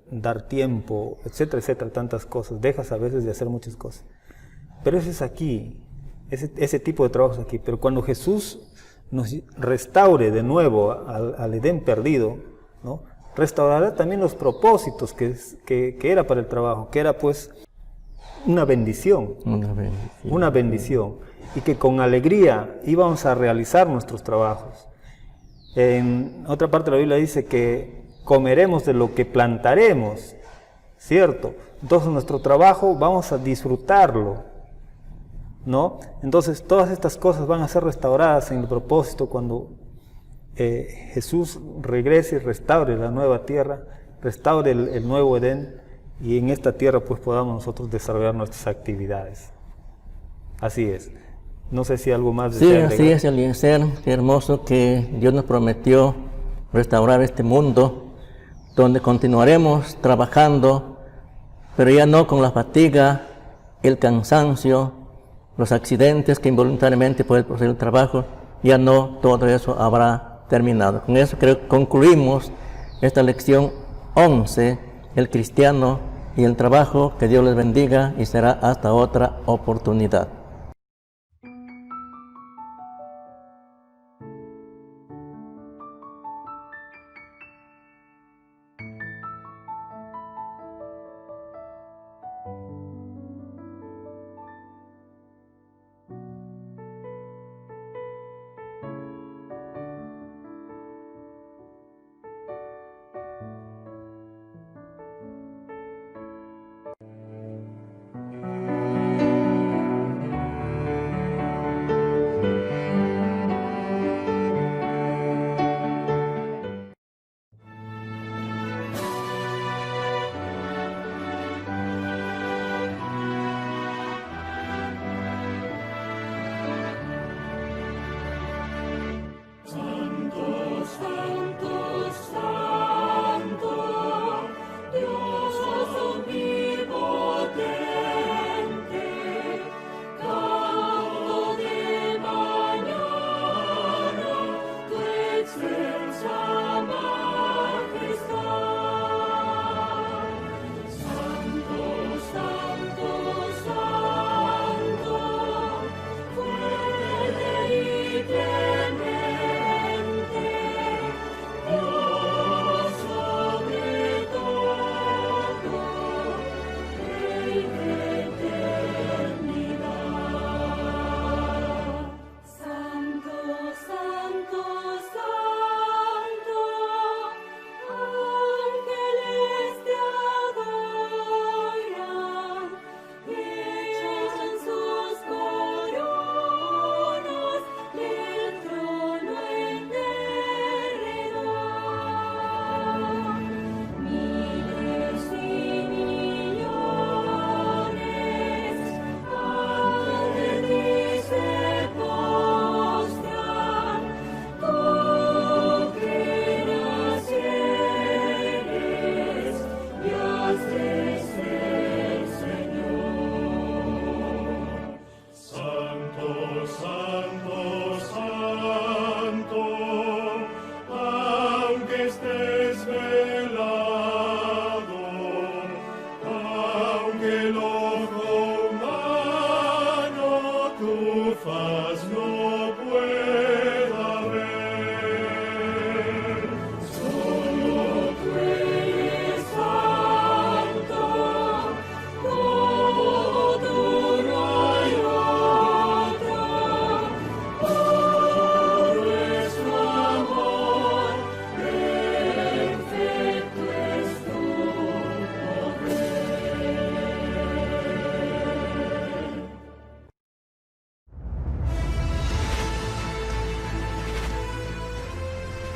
dar tiempo, etcétera, etcétera, tantas cosas. Dejas a veces de hacer muchas cosas. Pero eso es aquí, ese tipo de trabajo es aquí. Pero cuando Jesús nos restaure de nuevo al Edén perdido, ¿no? Restaurará también los propósitos que era para el trabajo, que era pues una bendición. Una bendición. Y que con alegría íbamos a realizar nuestros trabajos. En otra parte de la Biblia dice que comeremos de lo que plantaremos, ¿cierto? Entonces nuestro trabajo vamos a disfrutarlo, ¿no? Entonces todas estas cosas van a ser restauradas en el propósito cuando Jesús regrese y restaure la nueva tierra, restaure el nuevo Edén, y en esta tierra pues podamos nosotros desarrollar nuestras actividades. Así es. No sé si algo más. Sí, así es, Eliezer. Qué hermoso que Dios nos prometió restaurar este mundo, donde continuaremos trabajando, pero ya no con la fatiga, el cansancio, los accidentes que involuntariamente puede producir el trabajo. Ya no, todo eso habrá terminado. Con eso creo que concluimos esta lección 11, el cristiano y el trabajo. Que Dios les bendiga y será hasta otra oportunidad.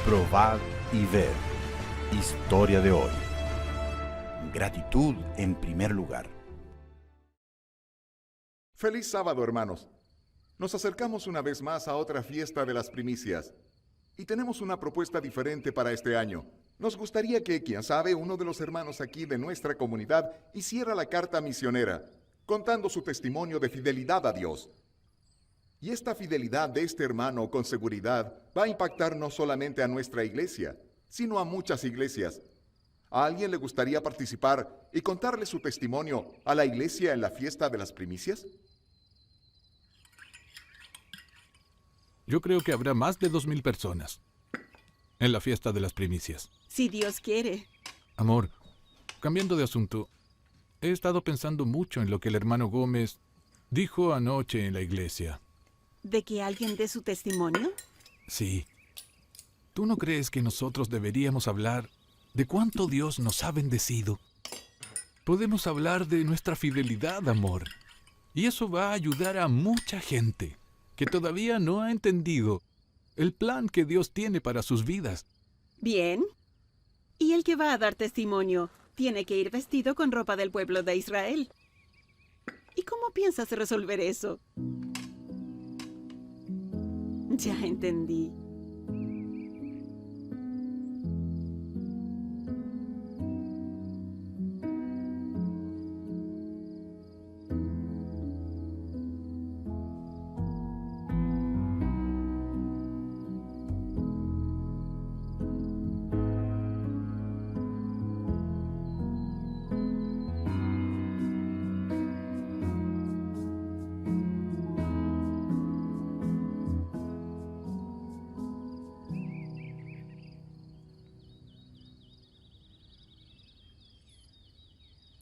Probad y ver. Historia de hoy. Gratitud en primer lugar. Feliz sábado, hermanos. Nos acercamos una vez más a otra fiesta de las primicias. Y tenemos una propuesta diferente para este año. Nos gustaría que, quién sabe, uno de los hermanos aquí de nuestra comunidad hiciera la carta misionera, contando su testimonio de fidelidad a Dios. Y esta fidelidad de este hermano con seguridad va a impactar no solamente a nuestra iglesia, sino a muchas iglesias. ¿A alguien le gustaría participar y contarle su testimonio a la iglesia en la fiesta de las primicias? Yo creo que habrá más de 2000 personas en la fiesta de las primicias. Si Dios quiere. Amor, cambiando de asunto, he estado pensando mucho en lo que el hermano Gómez dijo anoche en la iglesia. ¿De que alguien dé su testimonio? Sí. ¿Tú no crees que nosotros deberíamos hablar de cuánto Dios nos ha bendecido? Podemos hablar de nuestra fidelidad, amor. Y eso va a ayudar a mucha gente que todavía no ha entendido el plan que Dios tiene para sus vidas. Bien. ¿Y el que va a dar testimonio tiene que ir vestido con ropa del pueblo de Israel? ¿Y cómo piensas resolver eso? Ya entendí.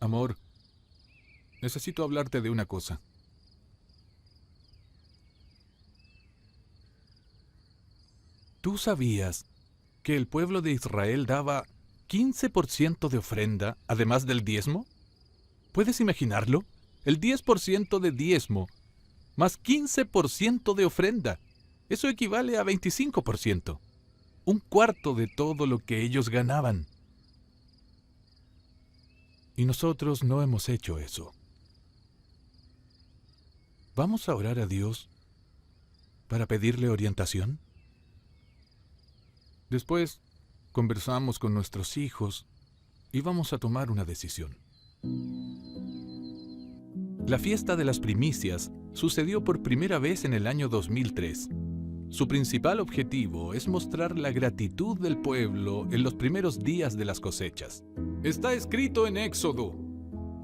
Amor, necesito hablarte de una cosa. ¿Tú sabías que el pueblo de Israel daba 15% de ofrenda, además del diezmo? ¿Puedes imaginarlo? El 10% de diezmo, más 15% de ofrenda. Eso equivale a 25%. Un cuarto de todo lo que ellos ganaban. Y nosotros no hemos hecho eso. ¿Vamos a orar a Dios para pedirle orientación? Después conversamos con nuestros hijos y vamos a tomar una decisión. La fiesta de las primicias sucedió por primera vez en el año 2003. Su principal objetivo es mostrar la gratitud del pueblo en los primeros días de las cosechas. Está escrito en Éxodo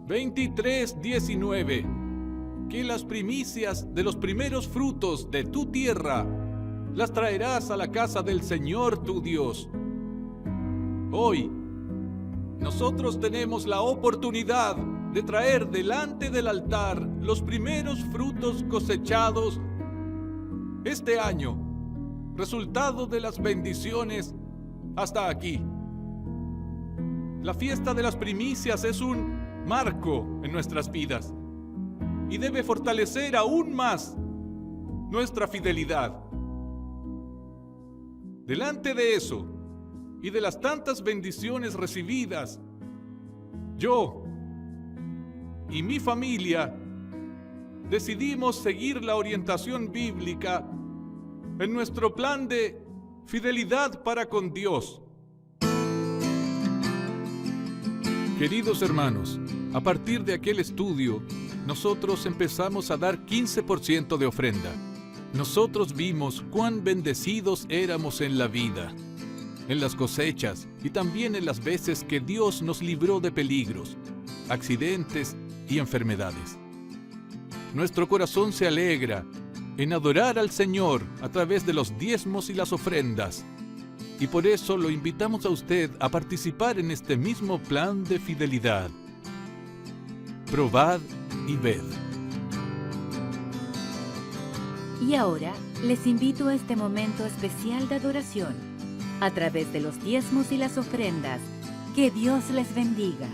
23:19 que las primicias de los primeros frutos de tu tierra las traerás a la casa del Señor tu Dios. Hoy, nosotros tenemos la oportunidad de traer delante del altar los primeros frutos cosechados este año, resultado de las bendiciones hasta aquí. La fiesta de las primicias es un marco en nuestras vidas y debe fortalecer aún más nuestra fidelidad. Delante de eso y de las tantas bendiciones recibidas, yo y mi familia decidimos seguir la orientación bíblica en nuestro plan de fidelidad para con Dios. Queridos hermanos, a partir de aquel estudio, nosotros empezamos a dar 15% de ofrenda. Nosotros vimos cuán bendecidos éramos en la vida, en las cosechas y también en las veces que Dios nos libró de peligros, accidentes y enfermedades. Nuestro corazón se alegra en adorar al Señor a través de los diezmos y las ofrendas. Y por eso lo invitamos a usted a participar en este mismo plan de fidelidad. Probad y ved. Y ahora les invito a este momento especial de adoración, a través de los diezmos y las ofrendas. Que Dios les bendiga.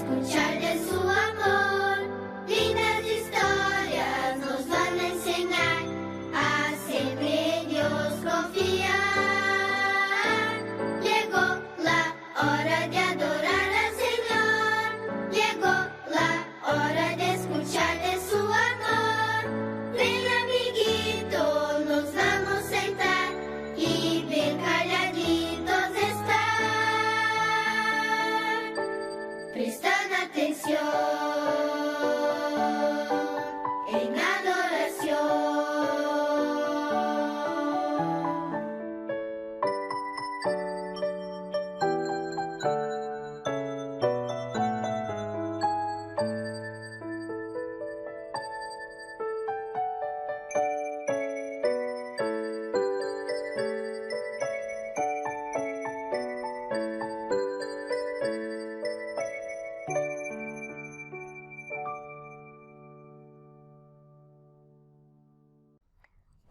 escuchar de su amor. Lindas historias nos van a enseñar a siempre en Dios confiar. Llegó la hora de adorar al Señor. Llegó la hora de escuchar de su amor. Ven, amiguito, nos vamos a sentar y bien calladitos estar. Prestan atención en adoración.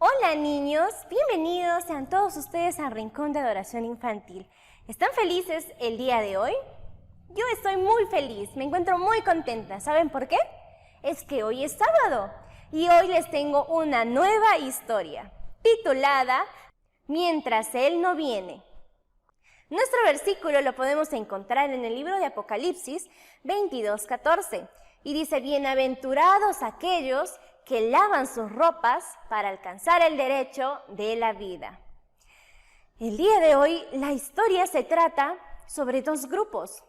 Hola niños, bienvenidos sean todos ustedes al Rincón de Adoración Infantil. ¿Están felices el día de hoy? Yo estoy muy feliz, me encuentro muy contenta. ¿Saben por qué? Es que hoy es sábado y hoy les tengo una nueva historia titulada Mientras Él no viene. Nuestro versículo lo podemos encontrar en el libro de Apocalipsis 22:14 y dice: bienaventurados aquellos que lavan sus ropas para alcanzar el derecho de la vida. El día de hoy la historia se trata sobre dos grupos.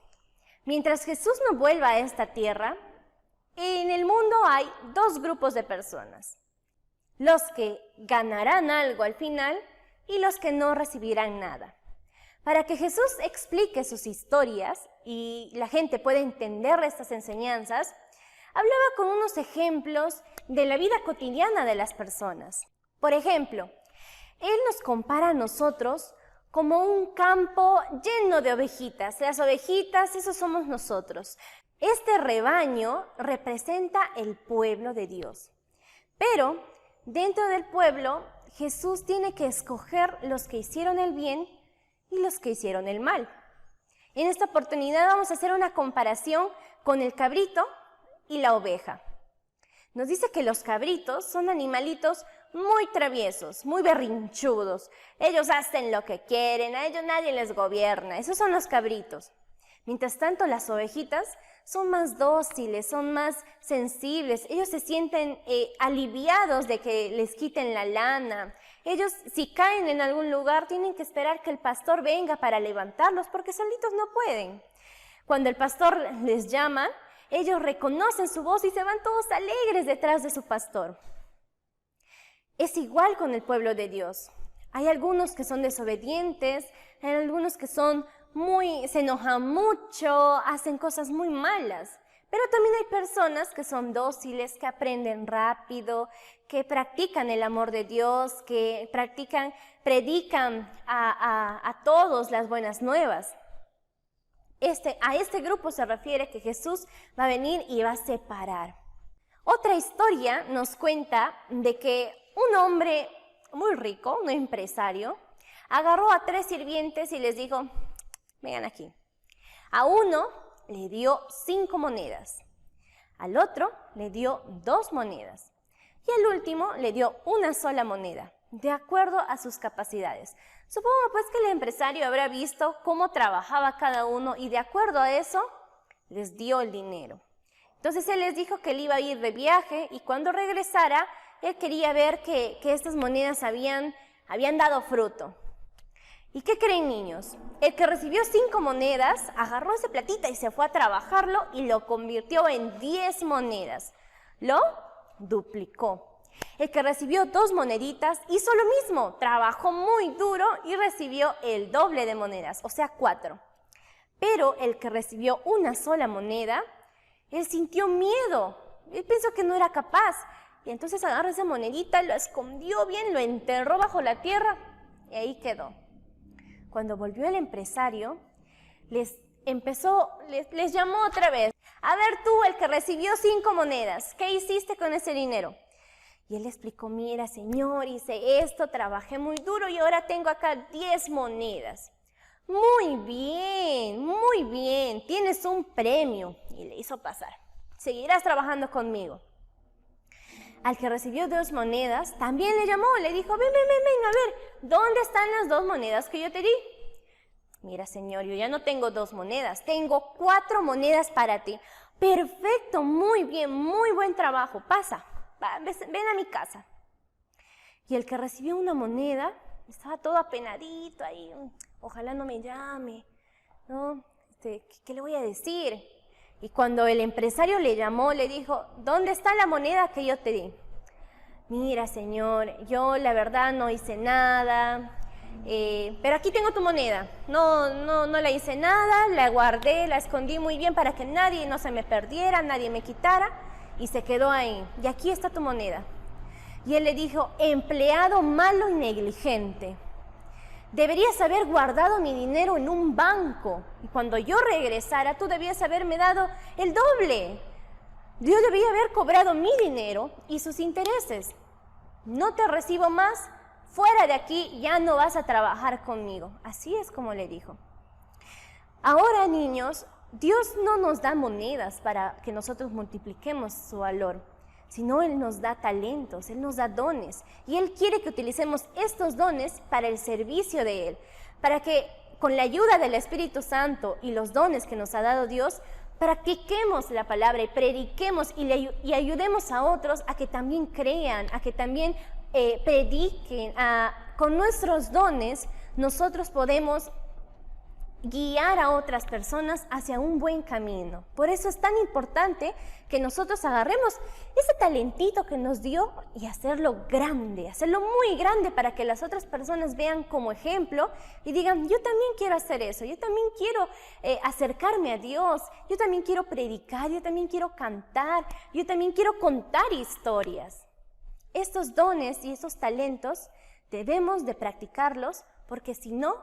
Mientras Jesús no vuelva a esta tierra, en el mundo hay dos grupos de personas. Los que ganarán algo al final y los que no recibirán nada. Para que Jesús explique sus historias y la gente pueda entender estas enseñanzas, hablaba con unos ejemplos de la vida cotidiana de las personas. Por ejemplo, Él nos compara a nosotros como un campo lleno de ovejitas. Las ovejitas, esos somos nosotros. Este rebaño representa el pueblo de Dios. Pero dentro del pueblo, Jesús tiene que escoger los que hicieron el bien y los que hicieron el mal. En esta oportunidad vamos a hacer una comparación con el cabrito y la oveja. Nos dice que los cabritos son animalitos muy traviesos, muy berrinchudos. Ellos hacen lo que quieren, a ellos nadie les gobierna. Esos son los cabritos. Mientras tanto, las ovejitas son más dóciles, son más sensibles. Ellos se sienten aliviados de que les quiten la lana. Ellos, si caen en algún lugar, tienen que esperar que el pastor venga para levantarlos porque solitos no pueden. Cuando el pastor les llama, ellos reconocen su voz y se van todos alegres detrás de su pastor. Es igual con el pueblo de Dios. Hay algunos que son desobedientes, hay algunos que se enojan mucho, hacen cosas muy malas. Pero también hay personas que son dóciles, que aprenden rápido, que practican el amor de Dios, que predican a todos las buenas nuevas. A este grupo se refiere que Jesús va a venir y va a separar. Otra historia nos cuenta de que un hombre muy rico, un empresario, agarró a 3 sirvientes y les dijo: vengan aquí. A uno le dio 5 monedas, al otro le dio 2 monedas y al último le dio una sola moneda, de acuerdo a sus capacidades. Supongo pues que el empresario habrá visto cómo trabajaba cada uno y de acuerdo a eso les dio el dinero. Entonces él les dijo que él iba a ir de viaje y cuando regresara él quería ver que estas monedas habían dado fruto. ¿Y qué creen, niños? El que recibió 5 monedas agarró ese platita y se fue a trabajarlo y lo convirtió en 10 monedas. Lo duplicó. El que recibió 2 moneditas hizo lo mismo, trabajó muy duro y recibió el doble de monedas, o sea 4. Pero el que recibió una sola moneda, él sintió miedo, él pensó que no era capaz. Y entonces agarró esa monedita, lo escondió bien, lo enterró bajo la tierra y ahí quedó. Cuando volvió el empresario, les llamó otra vez. A ver tú, el que recibió 5 monedas, ¿qué hiciste con ese dinero? Y él le explicó: mira, señor, hice esto, trabajé muy duro y ahora tengo acá 10 monedas. muy bien, tienes un premio. Y le hizo pasar. Seguirás trabajando conmigo. Al que recibió 2 monedas, también le llamó, le dijo, ven, a ver, ¿dónde están las 2 monedas que yo te di? Mira, señor, yo ya no tengo 2 monedas, tengo 4 monedas para ti. Perfecto, muy bien, muy buen trabajo, pasa, ven a mi casa. Y el que recibió una moneda, estaba todo apenadito ahí, ojalá no me llame, ¿no? ¿Qué le voy a decir? Y cuando el empresario le llamó, le dijo, ¿dónde está la moneda que yo te di? Mira, señor, yo la verdad no hice nada, pero aquí tengo tu moneda. No la hice nada, la guardé, la escondí muy bien para que nadie no se me perdiera, nadie me quitara, y se quedó ahí. Y aquí está tu moneda. Y él le dijo, empleado malo y negligente. Deberías haber guardado mi dinero en un banco y cuando yo regresara tú debías haberme dado el doble. Yo debía haber cobrado mi dinero y sus intereses. No te recibo más, fuera de aquí, ya no vas a trabajar conmigo. Así es como le dijo. Ahora, niños, Dios no nos da monedas para que nosotros multipliquemos su valor, sino Él nos da talentos, Él nos da dones. Y Él quiere que utilicemos estos dones para el servicio de Él, para que con la ayuda del Espíritu Santo y los dones que nos ha dado Dios, practiquemos la palabra y prediquemos y ayudemos a otros a que también crean, a que también prediquen. Con nuestros dones nosotros podemos guiar a otras personas hacia un buen camino. Por eso es tan importante que nosotros agarremos ese talentito que nos dio y hacerlo grande, hacerlo muy grande para que las otras personas vean como ejemplo y digan, yo también quiero hacer eso, yo también quiero acercarme a Dios, yo también quiero predicar, yo también quiero cantar, yo también quiero contar historias. Estos dones y esos talentos debemos de practicarlos porque si no,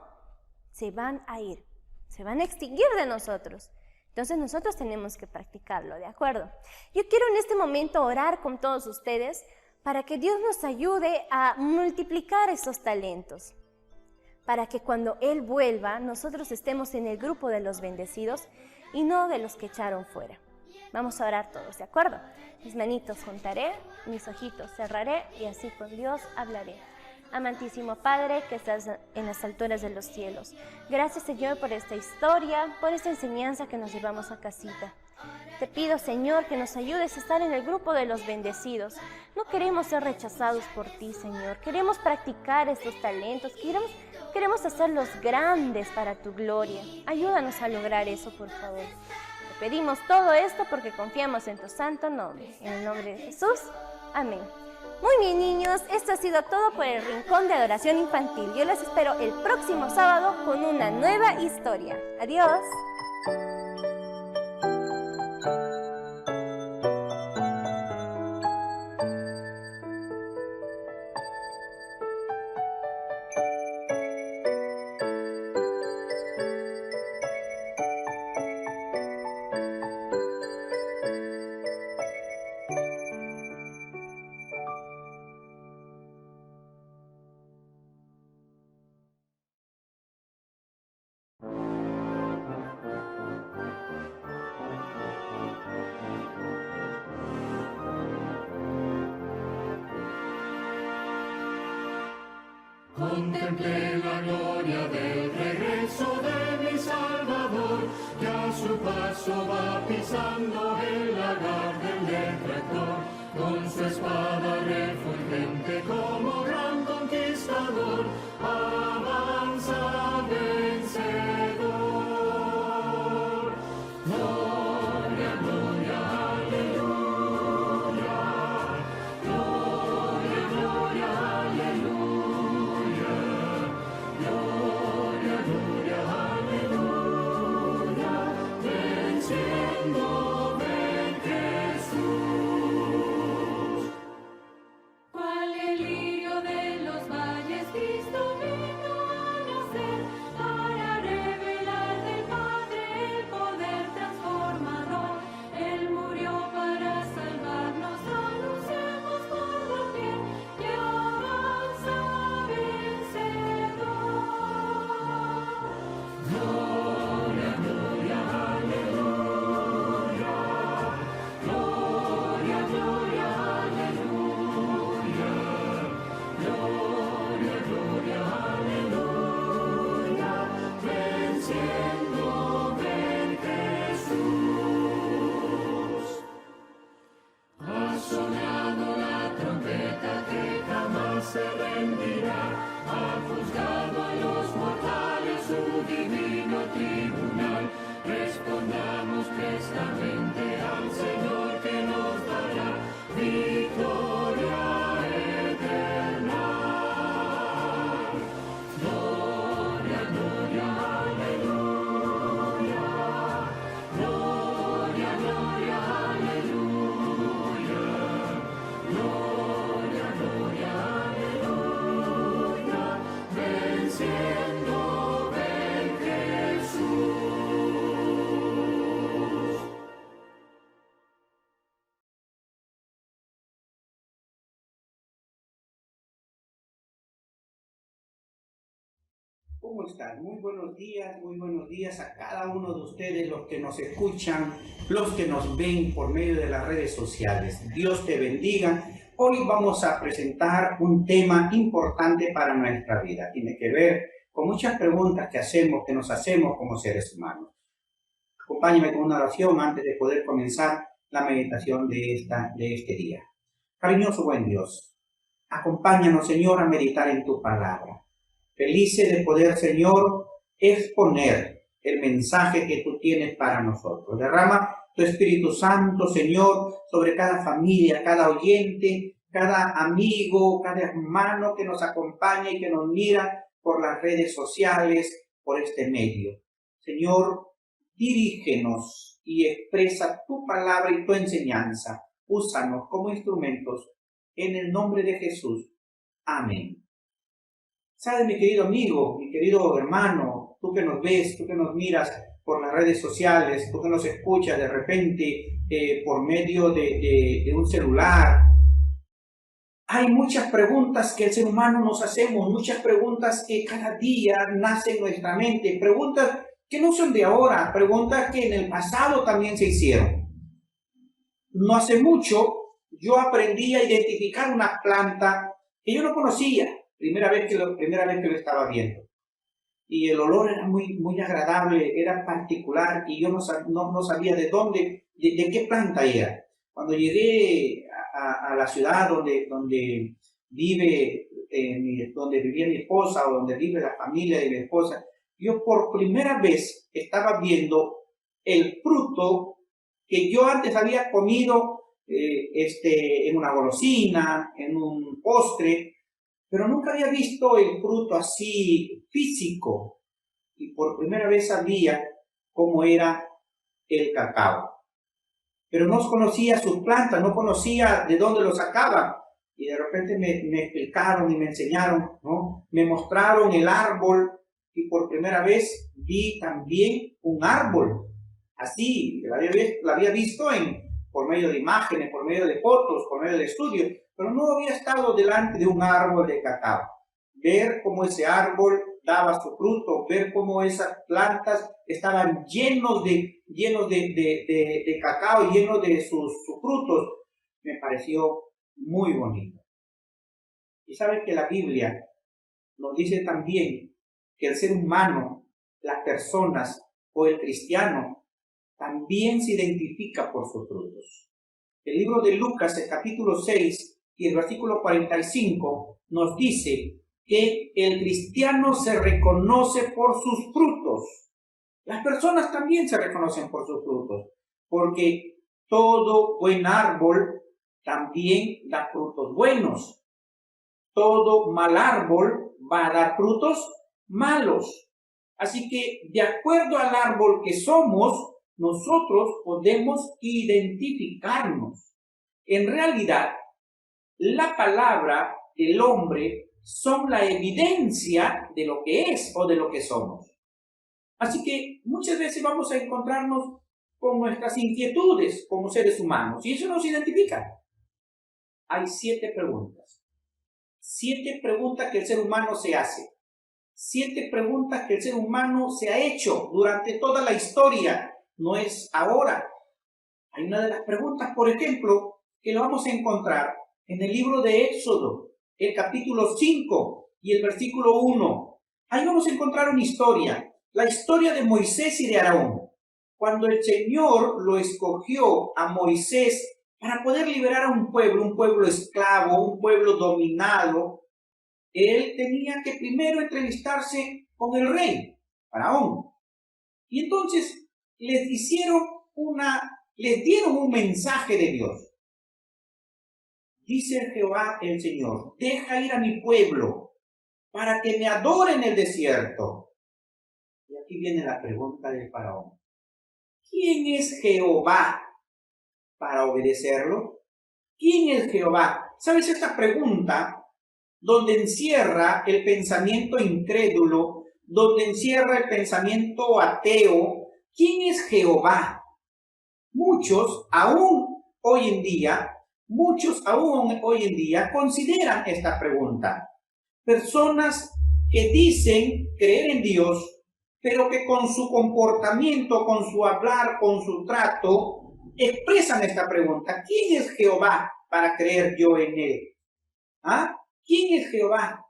se van a ir. Se van a extinguir de nosotros. Entonces nosotros tenemos que practicarlo, ¿de acuerdo? Yo quiero en este momento orar con todos ustedes para que Dios nos ayude a multiplicar esos talentos. Para que cuando Él vuelva, nosotros estemos en el grupo de los bendecidos y no de los que echaron fuera. Vamos a orar todos, ¿de acuerdo? Mis manitos juntaré, mis ojitos cerraré y así con Dios hablaré. Amantísimo Padre, que estás en las alturas de los cielos. Gracias, Señor, por esta historia, por esta enseñanza que nos llevamos a casita. Te pido, Señor, que nos ayudes a estar en el grupo de los bendecidos. No queremos ser rechazados por ti, Señor. Queremos practicar estos talentos. Queremos hacerlos grandes para tu gloria. Ayúdanos a lograr eso, por favor. Te pedimos todo esto porque confiamos en tu santo nombre. En el nombre de Jesús. Amén. Muy bien, niños, esto ha sido todo por el Rincón de Adoración Infantil. Yo les espero el próximo sábado con una nueva historia. Adiós. Contemplé la gloria del regreso de mi Salvador, que a su paso va pisando el lagar del detractor, con su espada refulgente como gran conquistador, avanza vencedor. Gloria, gloria, aleluya, gloria, gloria, aleluya. Gloria, gloria, aleluya, venciendo ven Jesús. Cual el lirio de los valles Cristo vino a nacer. ¿Cómo están? Muy buenos días a cada uno de ustedes, los que nos escuchan, los que nos ven por medio de las redes sociales. Dios te bendiga. Hoy vamos a presentar un tema importante para nuestra vida. Tiene que ver con muchas preguntas que nos hacemos como seres humanos. Acompáñame con una oración antes de poder comenzar la meditación de este día. Cariñoso buen Dios, acompáñanos, Señor, a meditar en tu palabra. Felices de poder, Señor, exponer el mensaje que tú tienes para nosotros. Derrama tu Espíritu Santo, Señor, sobre cada familia, cada oyente, cada amigo, cada hermano que nos acompaña y que nos mira por las redes sociales, por este medio. Señor, dirígenos y expresa tu palabra y tu enseñanza. Úsanos como instrumentos en el nombre de Jesús. Amén. ¿Sabes, mi querido amigo, mi querido hermano, tú que nos ves, tú que nos miras por las redes sociales, tú que nos escuchas de repente por medio de un celular? Hay muchas preguntas que el ser humano nos hacemos, muchas preguntas que cada día nacen en nuestra mente, preguntas que no son de ahora, preguntas que en el pasado también se hicieron. No hace mucho yo aprendí a identificar una planta que yo no conocía. Primera vez que lo estaba viendo. Y el olor era muy agradable, era particular, y yo no sabía de qué planta era. Cuando llegué a la ciudad donde vivía mi esposa, o donde vive la familia de mi esposa, yo por primera vez estaba viendo el fruto que yo antes había comido en una golosina, en un postre, pero nunca había visto el fruto así físico. Y por primera vez sabía cómo era el cacao. Pero no conocía sus plantas, no conocía de dónde lo sacaban. Y de repente me explicaron y me enseñaron, ¿no? Me mostraron el árbol y por primera vez vi también un árbol. Así, la había visto por medio de imágenes, por medio de fotos, por medio de estudios, pero no había estado delante de un árbol de cacao. Ver cómo ese árbol daba su fruto, ver cómo esas plantas estaban llenos de cacao, llenos de sus frutos, me pareció muy bonito. Y sabes que la Biblia nos dice también que el ser humano, las personas o el cristiano, también se identifica por sus frutos. El libro de Lucas, el capítulo 6, y el versículo 45 nos dice que el cristiano se reconoce por sus frutos. Las personas también se reconocen por sus frutos, porque todo buen árbol también da frutos buenos. Todo mal árbol va a dar frutos malos. Así que, de acuerdo al árbol que somos, nosotros podemos identificarnos. En realidad, la palabra, el hombre, son la evidencia de lo que es o de lo que somos. Así que muchas veces vamos a encontrarnos con nuestras inquietudes como seres humanos y eso nos identifica. Hay 7 preguntas. 7 preguntas que el ser humano se hace. 7 preguntas que el ser humano se ha hecho durante toda la historia. No es ahora. Hay una de las preguntas, por ejemplo, que lo vamos a encontrar en el libro de Éxodo, el capítulo 5 y el versículo 1. Ahí vamos a encontrar una historia, la historia de Moisés y de Aarón. Cuando el Señor lo escogió a Moisés para poder liberar a un pueblo esclavo, un pueblo dominado, él tenía que primero entrevistarse con el rey, Faraón. Y entonces les dieron un mensaje de Dios. Dice Jehová el Señor, deja ir a mi pueblo para que me adore en el desierto. Y aquí viene la pregunta del faraón. ¿Quién es Jehová para obedecerlo? ¿Quién es Jehová? ¿Sabes esta pregunta donde encierra el pensamiento incrédulo, donde encierra el pensamiento ateo? ¿Quién es Jehová? Muchos aún hoy en día consideran esta pregunta. Personas que dicen creer en Dios, pero que con su comportamiento, con su hablar, con su trato, expresan esta pregunta: ¿quién es Jehová para creer yo en él? ¿Ah? ¿Quién es Jehová?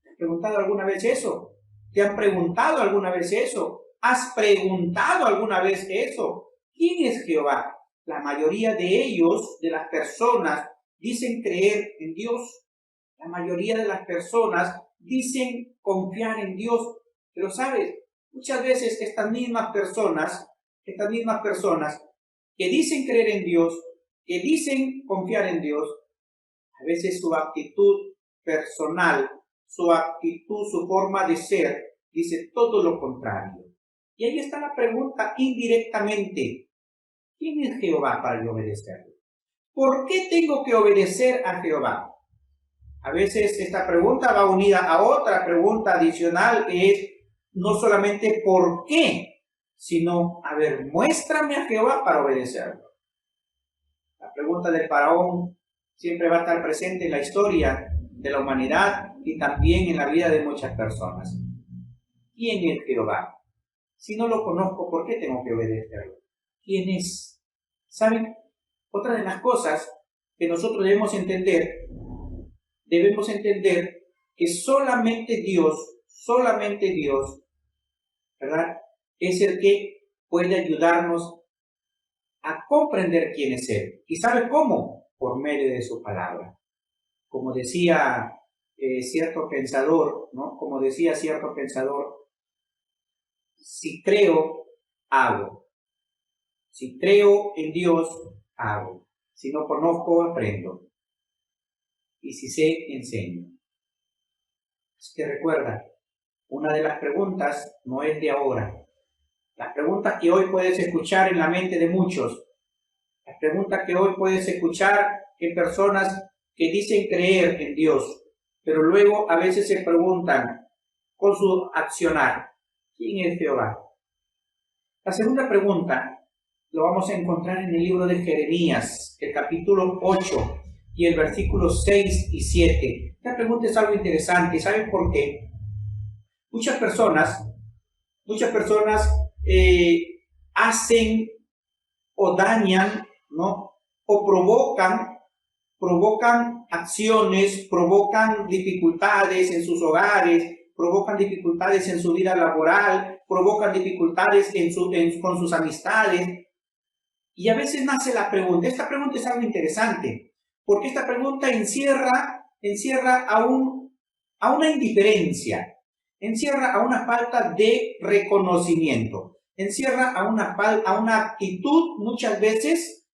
¿Te has preguntado alguna vez eso? ¿Te han preguntado alguna vez eso? ¿Has preguntado alguna vez eso? ¿Quién es Jehová? La mayoría de ellos, de las personas, dicen creer en Dios. La mayoría de las personas dicen confiar en Dios. Pero sabes, muchas veces estas mismas personas que dicen creer en Dios, que dicen confiar en Dios, a veces su actitud personal, su actitud, su forma de ser, dice todo lo contrario. Y ahí está la pregunta indirectamente: ¿quién es Jehová para yo obedecerle? ¿Por qué tengo que obedecer a Jehová? A veces esta pregunta va unida a otra pregunta adicional, que es no solamente por qué, sino, a ver, muéstrame a Jehová para obedecerlo. La pregunta del faraón siempre va a estar presente en la historia de la humanidad y también en la vida de muchas personas. ¿Quién es Jehová? Si no lo conozco, ¿por qué tengo que obedecerlo? ¿Quién es? ¿Saben? Otra de las cosas que nosotros debemos entender que solamente Dios, ¿verdad?, es el que puede ayudarnos a comprender quién es Él. ¿Y sabe cómo? Por medio de su palabra. Como decía cierto pensador, si creo, hago. Si creo en Dios, hago. Si no conozco, aprendo. Y si sé, enseño. Así que recuerda, una de las preguntas no es de ahora. Las preguntas que hoy puedes escuchar en la mente de muchos, las preguntas que hoy puedes escuchar en personas que dicen creer en Dios, pero luego a veces se preguntan con su accionar: ¿quién es Jehová? La segunda pregunta lo vamos a encontrar en el libro de Jeremías, el capítulo 8 y el versículo 6 y 7. Esta pregunta es algo interesante. ¿Saben por qué? Muchas personas hacen o dañan, ¿no?, o provocan acciones, provocan dificultades en sus hogares, provocan dificultades en su vida laboral, provocan dificultades con sus amistades. Y a veces nace la pregunta. Esta pregunta es algo interesante, porque esta pregunta encierra a una indiferencia, encierra a una falta de reconocimiento, encierra a una actitud muchas veces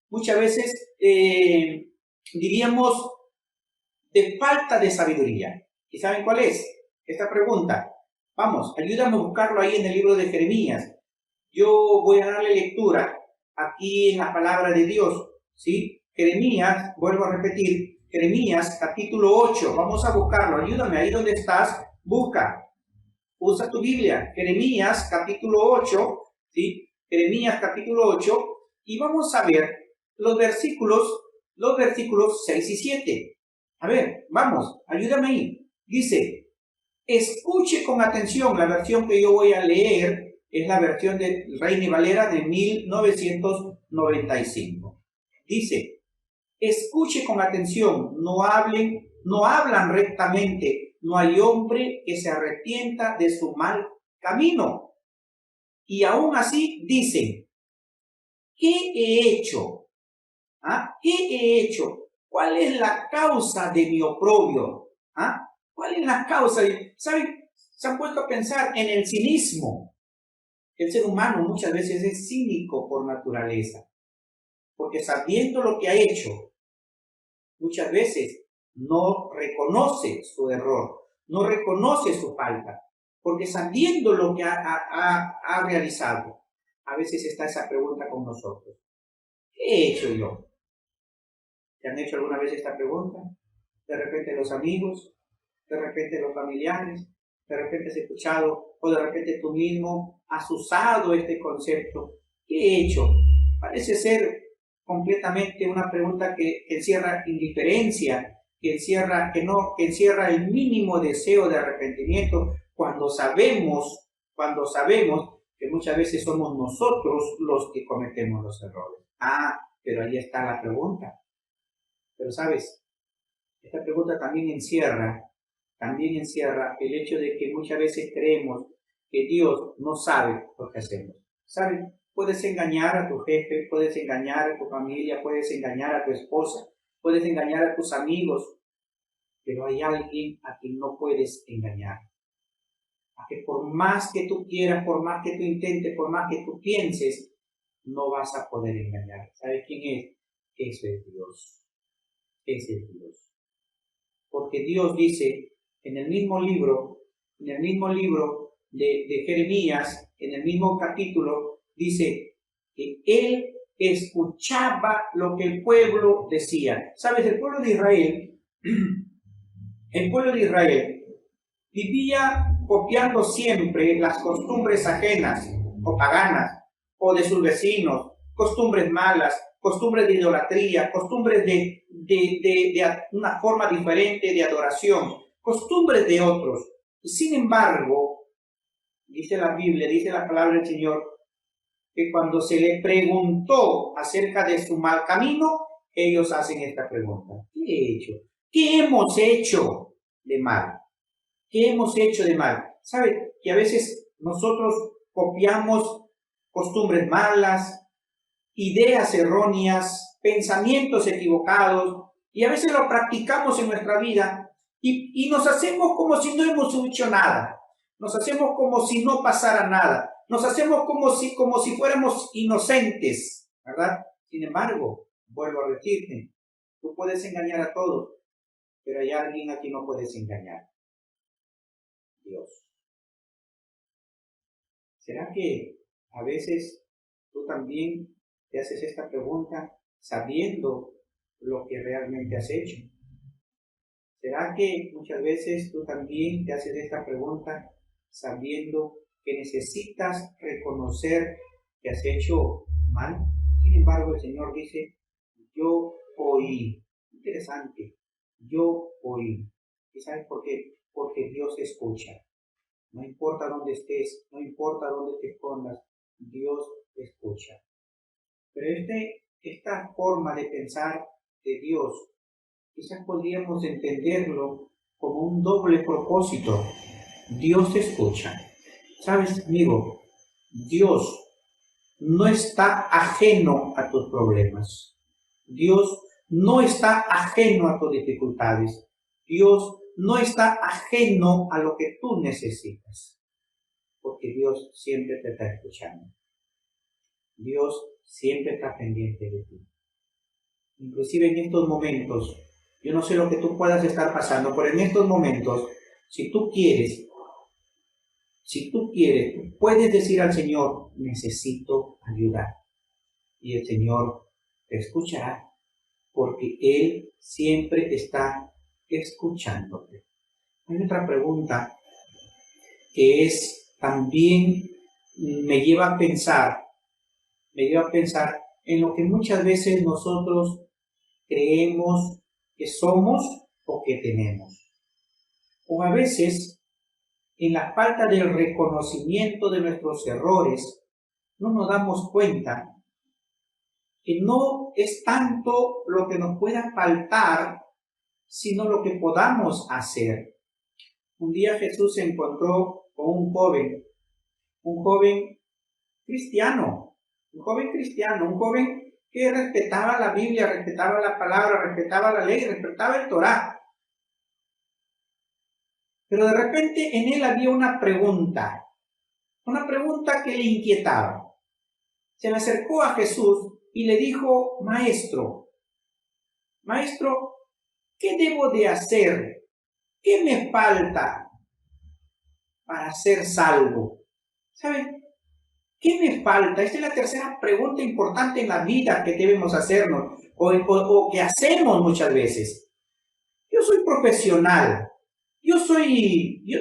diríamos de falta de sabiduría. ¿Y saben cuál es esta pregunta? Vamos, ayúdame a buscarlo ahí en el libro de Jeremías. Yo voy a darle lectura aquí en la palabra de Dios, ¿sí? Jeremías, vuelvo a repetir, Jeremías capítulo 8, vamos a buscarlo, ayúdame ahí donde estás, busca, usa tu Biblia, Jeremías capítulo 8, ¿sí? Jeremías capítulo 8, y vamos a ver los versículos 6 y 7. A ver, vamos, ayúdame ahí. Dice: escuche con atención, la versión que yo voy a leer es la versión de Reina y Valera de 1995. Dice: escuche con atención, no hablan rectamente, no hay hombre que se arrepienta de su mal camino. Y aún así dicen: ¿qué he hecho? ¿Ah? ¿Qué he hecho? ¿Cuál es la causa de mi oprobio? ¿Ah? ¿Cuál es la causa? ¿Saben? Se han puesto a pensar en el cinismo. El ser humano muchas veces es cínico por naturaleza, porque sabiendo lo que ha hecho, muchas veces no reconoce su error, no reconoce su falta, porque sabiendo lo que ha realizado, a veces está esa pregunta con nosotros: ¿qué he hecho yo? ¿Te han hecho alguna vez esta pregunta? De repente los amigos, de repente los familiares, de repente has escuchado, o de repente tú mismo has usado este concepto: ¿qué he hecho? Parece ser completamente una pregunta que encierra indiferencia, que encierra el mínimo deseo de arrepentimiento cuando sabemos que muchas veces somos nosotros los que cometemos los errores. Pero ahí está la pregunta. Pero sabes, esta pregunta también encierra el hecho de que muchas veces creemos que Dios no sabe lo que hacemos. ¿Sabes? Puedes engañar a tu jefe, puedes engañar a tu familia, puedes engañar a tu esposa, puedes engañar a tus amigos, pero hay alguien a quien no puedes engañar. A que por más que tú quieras, por más que tú intentes, por más que tú pienses, no vas a poder engañar. ¿Sabes quién es? Ese es Dios. Ese es Dios. Porque Dios dice en el mismo libro de Jeremías, en el mismo capítulo, dice que Él escuchaba lo que el pueblo decía. ¿Sabes? El pueblo de Israel vivía copiando siempre las costumbres ajenas o paganas o de sus vecinos, costumbres malas, costumbres de idolatría, costumbres de una forma diferente de adoración, costumbres de otros. Y sin embargo, dice la Biblia, dice la palabra del Señor, que cuando se le preguntó acerca de su mal camino, ellos hacen esta pregunta: ¿qué he hecho? ¿Qué hemos hecho de mal? ¿Qué hemos hecho de mal? ¿Sabe? Que a veces nosotros copiamos costumbres malas, ideas erróneas, pensamientos equivocados, y a veces lo practicamos en nuestra vida y nos hacemos como si no hemos hecho nada. Nos hacemos como si no pasara nada. Nos hacemos como si fuéramos inocentes, ¿verdad? Sin embargo, vuelvo a repetirte, tú puedes engañar a todos, pero hay alguien a quien no puedes engañar: Dios. ¿Será que a veces tú también te haces esta pregunta sabiendo lo que realmente has hecho? ¿Será que muchas veces tú también te haces esta pregunta sabiendo que necesitas reconocer que has hecho mal? Sin embargo, el Señor dice: yo oí. Interesante. Yo oí. ¿Y sabes por qué? Porque Dios escucha. No importa dónde estés, no importa dónde te escondas, Dios escucha. Pero esta forma de pensar de Dios, quizás podríamos entenderlo como un doble propósito. Dios escucha. ¿Sabes, amigo? Dios no está ajeno a tus problemas. Dios no está ajeno a tus dificultades. Dios no está ajeno a lo que tú necesitas. Porque Dios siempre te está escuchando. Dios siempre está pendiente de ti. Inclusive en estos momentos, yo no sé lo que tú puedas estar pasando, pero en estos momentos, si tú quieres, puedes decir al Señor: necesito ayuda. Y el Señor te escuchará, porque Él siempre está escuchándote. Hay otra pregunta que también me lleva a pensar en lo que muchas veces nosotros creemos que somos o que tenemos. O a veces, en la falta del reconocimiento de nuestros errores, no nos damos cuenta que no es tanto lo que nos pueda faltar, sino lo que podamos hacer. Un día Jesús se encontró con un joven cristiano, un joven que respetaba la Biblia, respetaba la palabra, respetaba la ley, respetaba el Torá. Pero de repente en él había una pregunta que le inquietaba. Se le acercó a Jesús y le dijo: Maestro, ¿qué debo de hacer? ¿Qué me falta para ser salvo? ¿Saben? ¿Qué me falta? Esta es la tercera pregunta importante en la vida que debemos hacernos o que hacemos muchas veces. Yo soy profesional, yo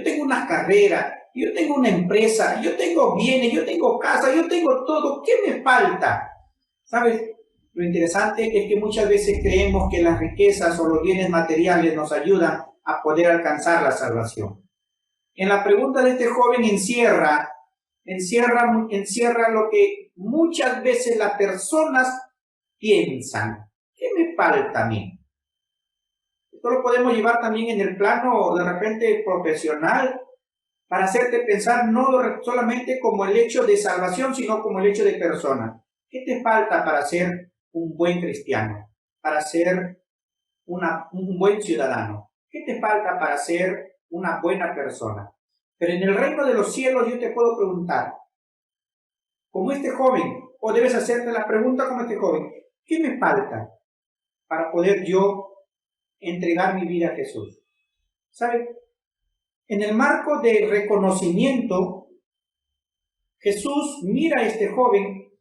tengo una carrera, yo tengo una empresa, yo tengo bienes, yo tengo casa, yo tengo todo. ¿Qué me falta? ¿Sabes? Lo interesante es que muchas veces creemos que las riquezas o los bienes materiales nos ayudan a poder alcanzar la salvación. En la pregunta de este joven encierra lo que muchas veces las personas piensan. ¿Qué me falta a mí? Esto lo podemos llevar también en el plano de repente profesional para hacerte pensar no solamente como el hecho de salvación, sino como el hecho de persona. ¿Qué te falta para ser un buen cristiano? Para ser un buen ciudadano. ¿Qué te falta para ser una buena persona? Pero en el reino de los cielos yo te puedo preguntar, como este joven, o debes hacerte la pregunta como este joven, ¿qué me falta para poder yo entregar mi vida a Jesús? ¿Sabe? En el marco del reconocimiento, Jesús mira a este joven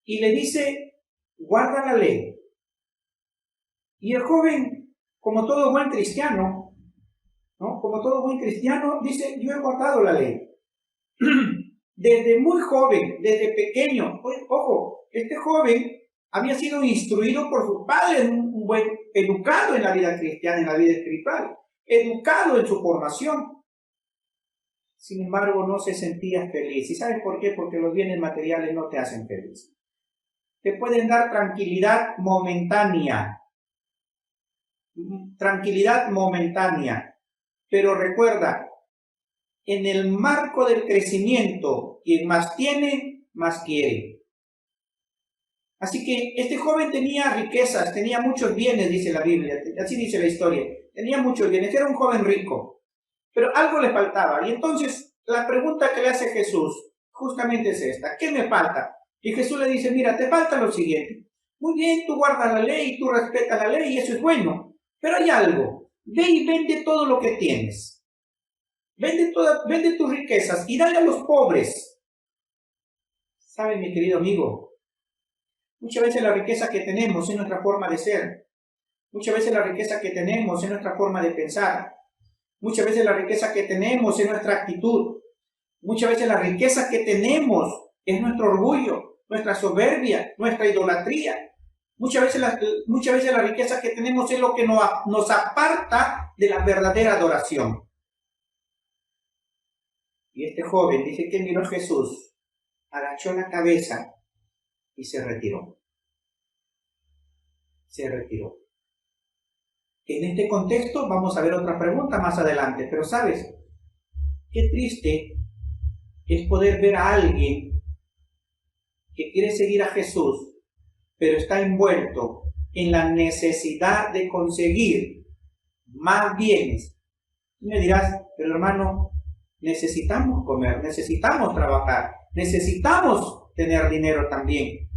y le dice, guarda la ley. Y el joven, como todo buen cristiano, ¿no? Como todo buen cristiano, dice, yo he guardado la ley. Desde muy joven, desde pequeño, ojo, este joven había sido instruido por su padre, un buen educado en la vida cristiana, en la vida espiritual, educado en su formación. Sin embargo, no se sentía feliz. ¿Y sabes por qué? Porque los bienes materiales no te hacen feliz. Te pueden dar tranquilidad momentánea. Tranquilidad momentánea. Pero recuerda, en el marco del crecimiento, quien más tiene, más quiere. Así que este joven tenía riquezas, tenía muchos bienes, dice la Biblia, así dice la historia. Tenía muchos bienes, era un joven rico, pero algo le faltaba. Y entonces la pregunta que le hace Jesús justamente es esta, ¿qué me falta? Y Jesús le dice, mira, te falta lo siguiente. Muy bien, tú guardas la ley, tú respetas la ley y eso es bueno, pero hay algo. Ve y vende todo lo que tienes. Vende tus riquezas y dale a los pobres. ¿Sabe, mi querido amigo? Muchas veces la riqueza que tenemos es nuestra forma de ser. Muchas veces la riqueza que tenemos es nuestra forma de pensar. Muchas veces la riqueza que tenemos es nuestra actitud. Muchas veces la riqueza que tenemos es nuestro orgullo, nuestra soberbia, nuestra idolatría. Muchas veces la riqueza que tenemos es lo que nos aparta de la verdadera adoración. Y este joven dice que miró a Jesús, agachó la cabeza y se retiró. Se retiró. En este contexto vamos a ver otra pregunta más adelante, pero ¿sabes? Qué triste es poder ver a alguien que quiere seguir a Jesús, pero está envuelto en la necesidad de conseguir más bienes. Tú me dirás, pero hermano, necesitamos comer, necesitamos trabajar, necesitamos tener dinero también.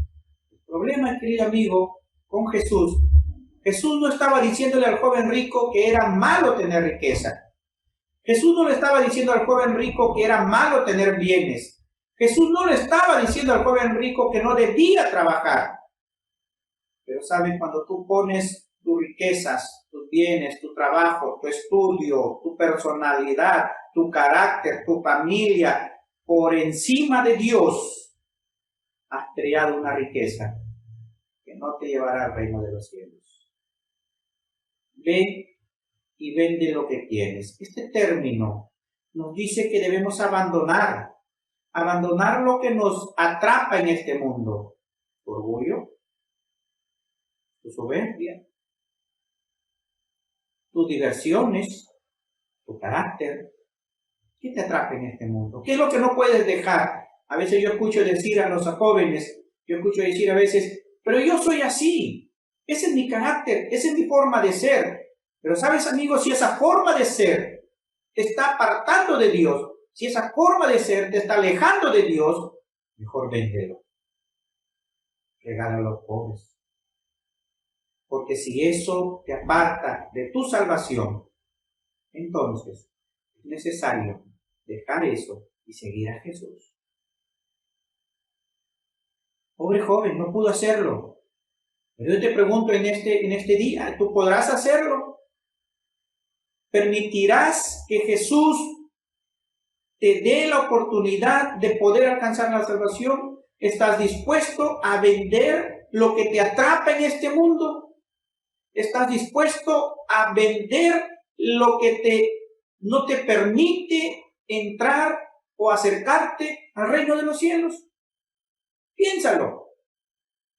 El problema, querido amigo, con Jesús no estaba diciéndole al joven rico que era malo tener riqueza. Jesús no le estaba diciendo al joven rico que era malo tener bienes. Jesús no le estaba diciendo al joven rico que no debía trabajar. Pero ¿saben? Cuando tú pones tus riquezas, tus bienes, tu trabajo, tu estudio, tu personalidad, tu carácter, tu familia, por encima de Dios, has creado una riqueza que no te llevará al reino de los cielos. Ve y vende lo que tienes. Este término nos dice que debemos abandonar lo que nos atrapa en este mundo. Tu orgullo, tu soberbia, tus diversiones, tu carácter. ¿Qué te atrapa en este mundo? ¿Qué es lo que no puedes dejar? A veces yo escucho decir a los jóvenes, a veces, pero yo soy así. Ese es mi carácter, esa es mi forma de ser. Pero sabes, amigo, si esa forma de ser te está apartando de Dios, si esa forma de ser te está alejando de Dios, mejor véndelo. Regala a los pobres. Porque si eso te aparta de tu salvación, entonces es necesario dejar eso y seguir a Jesús. Pobre joven, no pudo hacerlo. Pero yo te pregunto en este día, ¿tú podrás hacerlo? ¿Permitirás que Jesús te dé la oportunidad de poder alcanzar la salvación? ¿Estás dispuesto a vender lo que te atrapa en este mundo? ¿Estás dispuesto a vender lo que no te permite entrar o acercarte al reino de los cielos? Piénsalo.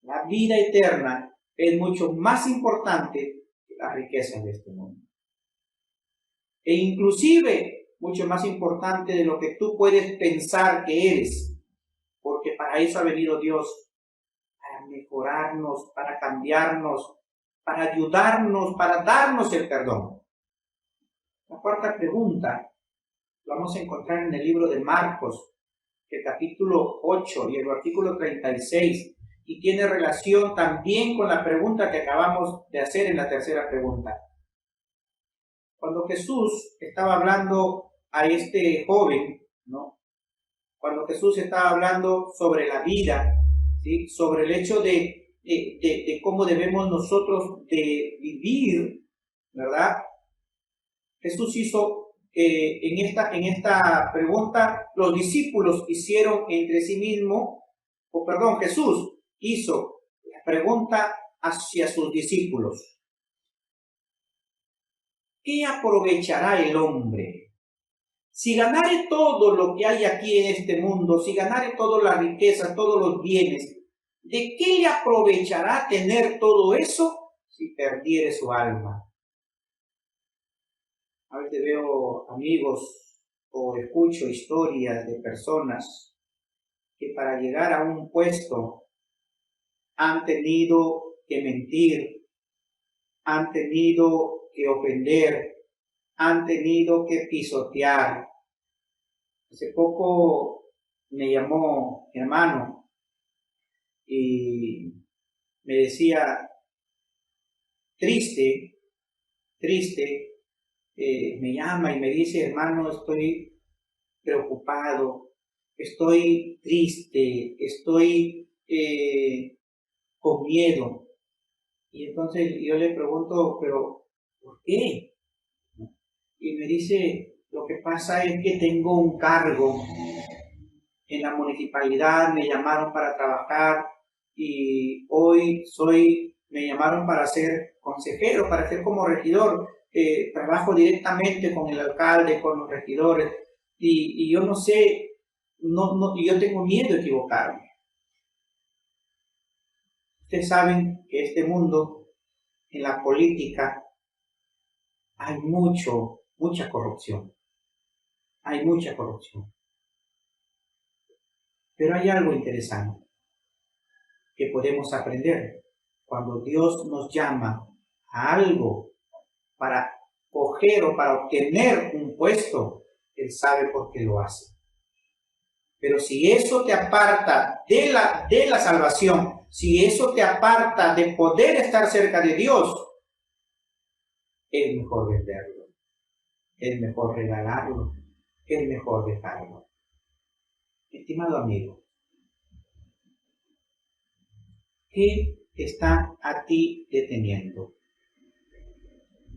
La vida eterna es mucho más importante que las riquezas de este mundo. E inclusive mucho más importante de lo que tú puedes pensar que eres. Porque para eso ha venido Dios. Para mejorarnos, para cambiarnos, para ayudarnos, para darnos el perdón. La cuarta pregunta la vamos a encontrar en el libro de Marcos, el capítulo 8 y el versículo 36, y tiene relación también con la pregunta que acabamos de hacer en la tercera pregunta. Cuando Jesús estaba hablando a este joven, ¿no? Cuando Jesús estaba hablando sobre la vida, ¿sí? Sobre el hecho de cómo debemos nosotros de vivir, ¿verdad? Jesús hizo, en esta pregunta, los discípulos hicieron entre sí mismos, Jesús hizo la pregunta hacia sus discípulos. ¿Qué aprovechará el hombre? Si ganare todo lo que hay aquí en este mundo, si ganare todas las riquezas, todos los bienes, ¿de qué le aprovechará tener todo eso si perdiere su alma? A veces veo amigos o escucho historias de personas que para llegar a un puesto han tenido que mentir, han tenido que ofender, han tenido que pisotear. Hace poco me llamó mi hermano y me decía, triste, me llama y me dice, hermano, estoy preocupado, estoy triste, estoy con miedo. Y entonces yo le pregunto, pero ¿por qué? Y me dice, lo que pasa es que tengo un cargo en la municipalidad, me llamaron para trabajar y hoy me llamaron para ser consejero, para ser como regidor. Trabajo directamente con el alcalde, con los regidores, y yo no sé, yo tengo miedo de equivocarme. Ustedes saben que este mundo, en la política, hay mucha corrupción. Hay mucha corrupción. Pero hay algo interesante que podemos aprender. Cuando Dios nos llama a algo para coger o para obtener un puesto, Él sabe por qué lo hace. Pero si eso te aparta de la salvación, si eso te aparta de poder estar cerca de Dios, es mejor venderlo, es mejor regalarlo, es mejor dejarlo. Estimado amigo, ¿qué está a ti deteniendo?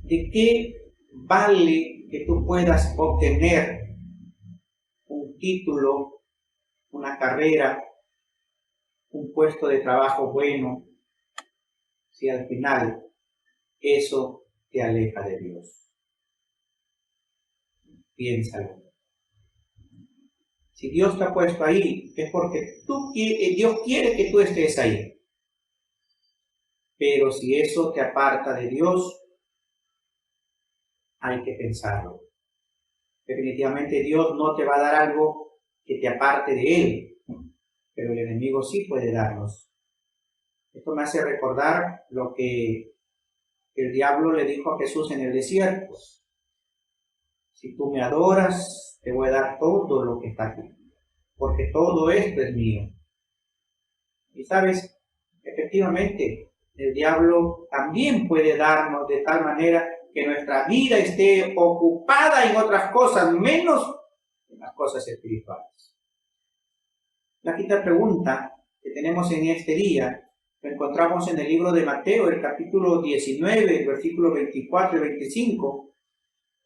¿De qué vale que tú puedas obtener un título, una carrera, un puesto de trabajo bueno, si al final eso te aleja de Dios? Piénsalo. Si Dios te ha puesto ahí, es porque Dios quiere que tú estés ahí. Pero si eso te aparta de Dios, hay que pensarlo. Definitivamente Dios no te va a dar algo que te aparte de Él, pero el enemigo sí puede darnos. Esto me hace recordar lo que el diablo le dijo a Jesús en el desierto. Si tú me adoras, te voy a dar todo lo que está aquí, porque todo esto es mío. Y sabes, efectivamente, el diablo también puede darnos de tal manera que nuestra vida esté ocupada en otras cosas, menos en las cosas espirituales. La quinta pregunta que tenemos en este día lo encontramos en el libro de Mateo, el capítulo 19, el versículo 24 y 25,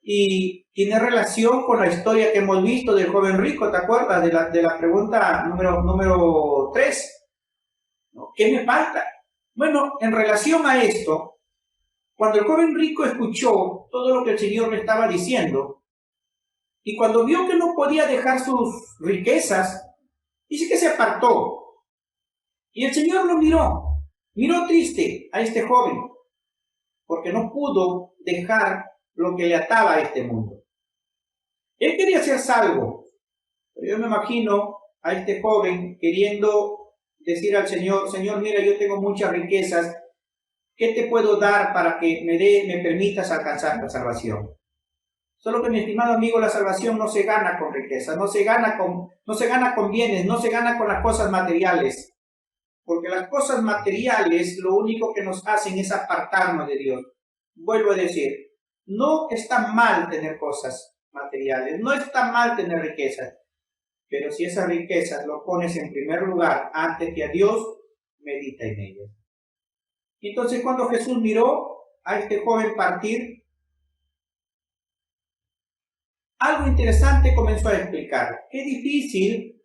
y tiene relación con la historia que hemos visto del joven rico. ¿Te acuerdas de la pregunta número 3? ¿Qué me falta? Bueno, en relación a esto, cuando el joven rico escuchó todo lo que el Señor le estaba diciendo, y cuando vio que no podía dejar sus riquezas, dice que se apartó. Y el Señor lo miró triste a este joven, porque no pudo dejar lo que le ataba a este mundo. Él quería ser salvo, pero yo me imagino a este joven queriendo decir al Señor, Señor, mira, yo tengo muchas riquezas, ¿qué te puedo dar para que me permitas alcanzar la salvación? Solo que, mi estimado amigo, la salvación no se gana con riquezas, no se gana con bienes, no se gana con las cosas materiales. Porque las cosas materiales lo único que nos hacen es apartarnos de Dios. Vuelvo a decir, no está mal tener cosas materiales, no está mal tener riquezas. Pero si esas riquezas lo pones en primer lugar antes que a Dios, medita en ellas. Entonces, cuando Jesús miró a este joven partir, algo interesante comenzó a explicar. Qué difícil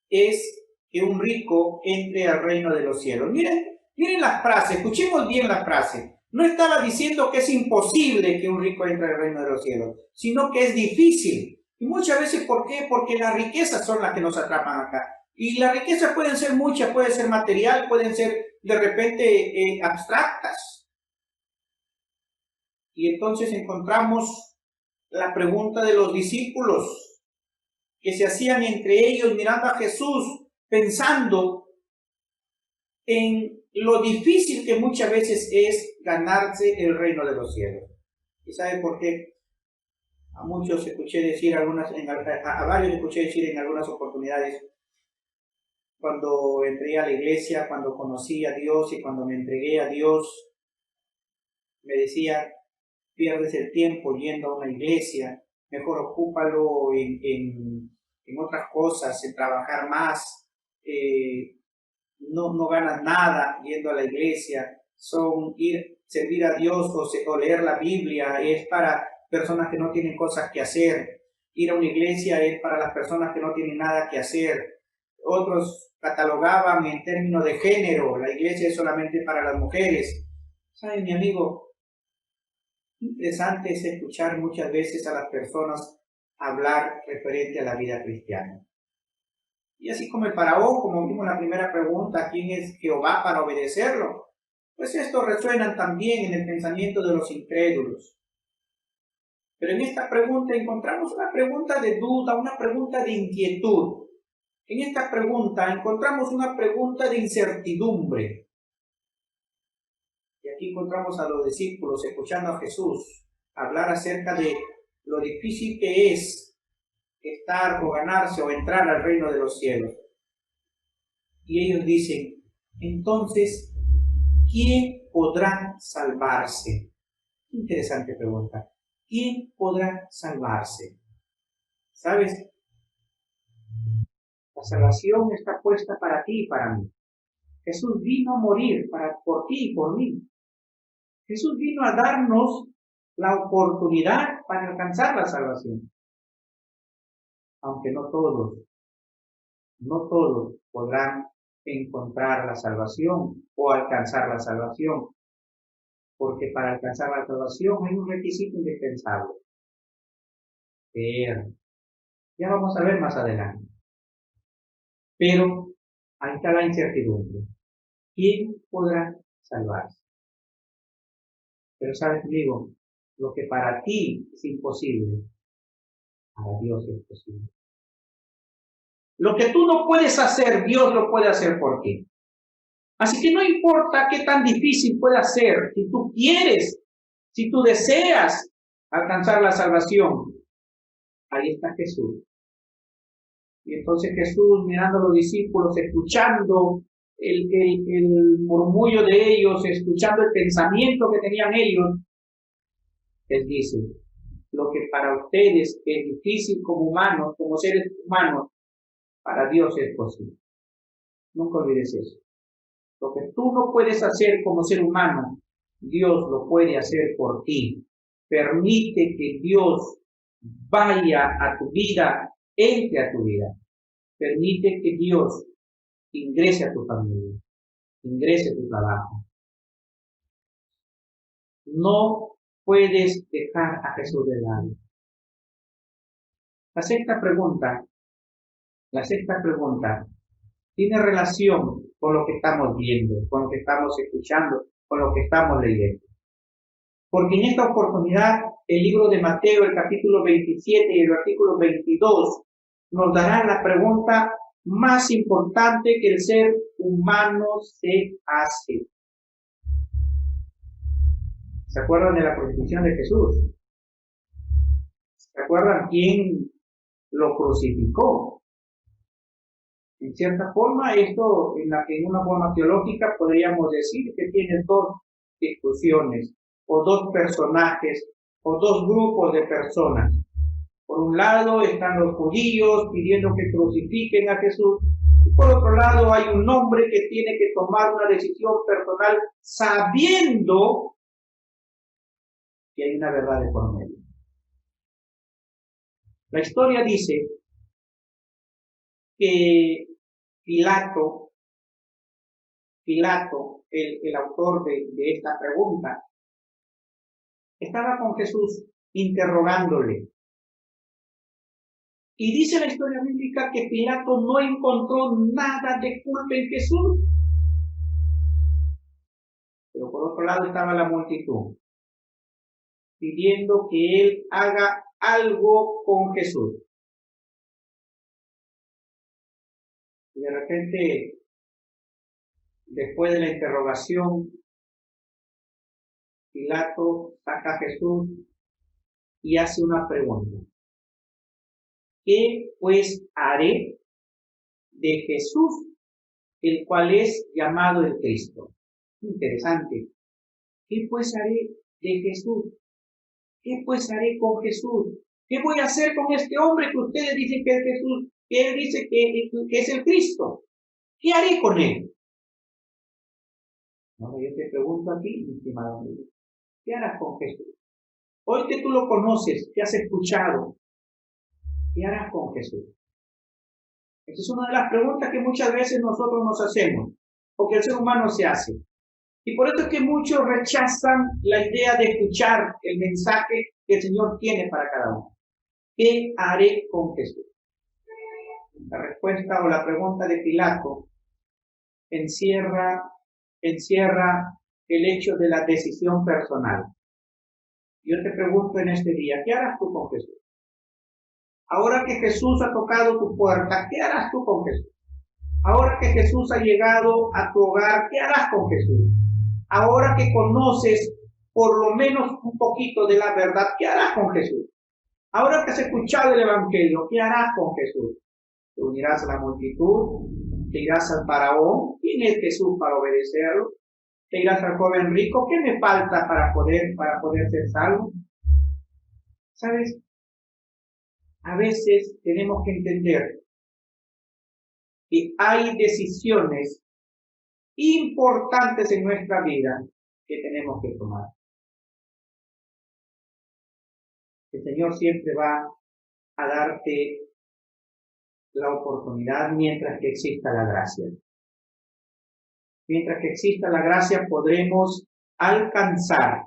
es que un rico entre al reino de los cielos. Miren la frase, escuchemos bien la frase. No estaba diciendo que es imposible que un rico entre al reino de los cielos, sino que es difícil. Y muchas veces, ¿por qué? Porque las riquezas son las que nos atrapan acá. Y las riquezas pueden ser muchas, pueden ser material, pueden ser de repente abstractas. Y entonces encontramos la pregunta de los discípulos que se hacían entre ellos mirando a Jesús, pensando en lo difícil que muchas veces es ganarse el reino de los cielos. ¿Y sabe por qué? A muchos escuché decir, a varios escuché decir en algunas oportunidades, cuando entré a la iglesia, cuando conocí a Dios y cuando me entregué a Dios, me decía, pierdes el tiempo yendo a una iglesia, mejor ocúpalo en otras cosas, en trabajar más, no ganas nada yendo a la iglesia, servir a Dios o leer la Biblia es para personas que no tienen cosas que hacer, ir a una iglesia es para las personas que no tienen nada que hacer. Otros catalogaban en términos de género, la iglesia es solamente para las mujeres. ¿Sabe, mi amigo? Interesante es escuchar muchas veces a las personas hablar referente a la vida cristiana. Y así como el faraón, como vimos en la primera pregunta, ¿quién es Jehová para obedecerlo? Pues esto resuena también en el pensamiento de los incrédulos. Pero en esta pregunta encontramos una pregunta de duda, una pregunta de inquietud. En esta pregunta encontramos una pregunta de incertidumbre. Y aquí encontramos a los discípulos escuchando a Jesús hablar acerca de lo difícil que es estar o ganarse o entrar al reino de los cielos. Y ellos dicen, entonces, ¿quién podrá salvarse? Interesante pregunta. ¿Quién podrá salvarse? ¿Sabes? La salvación está puesta para ti y para mí. Jesús vino a morir por ti y por mí. Jesús vino a darnos la oportunidad para alcanzar la salvación. Aunque no todos podrán encontrar la salvación o alcanzar la salvación. Porque para alcanzar la salvación hay un requisito indispensable. Creer. Ya vamos a ver más adelante. Pero ahí está la incertidumbre. ¿Quién podrá salvarse? Pero sabes, amigo, lo que para ti es imposible, para Dios es posible. Lo que tú no puedes hacer, Dios lo puede hacer por ti. Así que no importa qué tan difícil pueda ser, si tú quieres, si tú deseas alcanzar la salvación, ahí está Jesús. Y entonces Jesús, mirando a los discípulos, escuchando el murmullo de ellos, escuchando el pensamiento que tenían ellos, les dice, lo que para ustedes es difícil como humanos, como seres humanos, para Dios es posible. Nunca olvides eso. Lo que tú no puedes hacer como ser humano, Dios lo puede hacer por ti. Permite que Dios vaya a tu vida, entre a tu vida. Permite que Dios ingrese a tu familia, ingrese a tu trabajo, no puedes dejar a Jesús de lado. La sexta pregunta tiene relación con lo que estamos viendo, con lo que estamos escuchando, con lo que estamos leyendo. Porque en esta oportunidad, el libro de Mateo, el capítulo 27 y el artículo 22, nos dará la pregunta más importante que el ser humano se hace. ¿Se acuerdan de la crucifixión de Jesús? ¿Se acuerdan quién lo crucificó? En cierta forma, esto en una forma teológica podríamos decir que tiene dos discusiones, o dos personajes, o dos grupos de personas. Por un lado están los judíos pidiendo que crucifiquen a Jesús, y por otro lado hay un hombre que tiene que tomar una decisión personal sabiendo que hay una verdad de por medio. La historia dice que Pilato, el autor de esta pregunta, estaba con Jesús interrogándole. Y dice la historia bíblica que Pilato no encontró nada de culpa en Jesús. Pero por otro lado estaba la multitud, pidiendo que él haga algo con Jesús. Y de repente, después de la interrogación, Pilato saca a Jesús y hace una pregunta. ¿Qué pues haré de Jesús, el cual es llamado el Cristo? Interesante. ¿Qué pues haré de Jesús? ¿Qué pues haré con Jesús? ¿Qué voy a hacer con este hombre que ustedes dicen que es Jesús, que él dice que es el Cristo? ¿Qué haré con él? Ahora yo te pregunto a ti, mi estimado amigo, ¿qué harás con Jesús? Hoy que tú lo conoces, que has escuchado, ¿qué harás con Jesús? Esa es una de las preguntas que muchas veces nosotros nos hacemos, o que el ser humano se hace. Y por eso es que muchos rechazan la idea de escuchar el mensaje que el Señor tiene para cada uno. ¿Qué haré con Jesús? La respuesta o la pregunta de Pilato encierra el hecho de la decisión personal. Yo te pregunto en este día, ¿qué harás tú con Jesús? Ahora que Jesús ha tocado tu puerta, ¿qué harás tú con Jesús? Ahora que Jesús ha llegado a tu hogar, ¿qué harás con Jesús? Ahora que conoces por lo menos un poquito de la verdad, ¿qué harás con Jesús? Ahora que has escuchado el Evangelio, ¿qué harás con Jesús? ¿Te unirás a la multitud? ¿Te irás al faraón? ¿Quién es Jesús para obedecerlo? ¿Te irás al joven rico? ¿Qué me falta para poder ser salvo? ¿Sabes? A veces tenemos que entender que hay decisiones importantes en nuestra vida que tenemos que tomar. El Señor siempre va a darte la oportunidad mientras que exista la gracia. Mientras que exista la gracia podremos alcanzar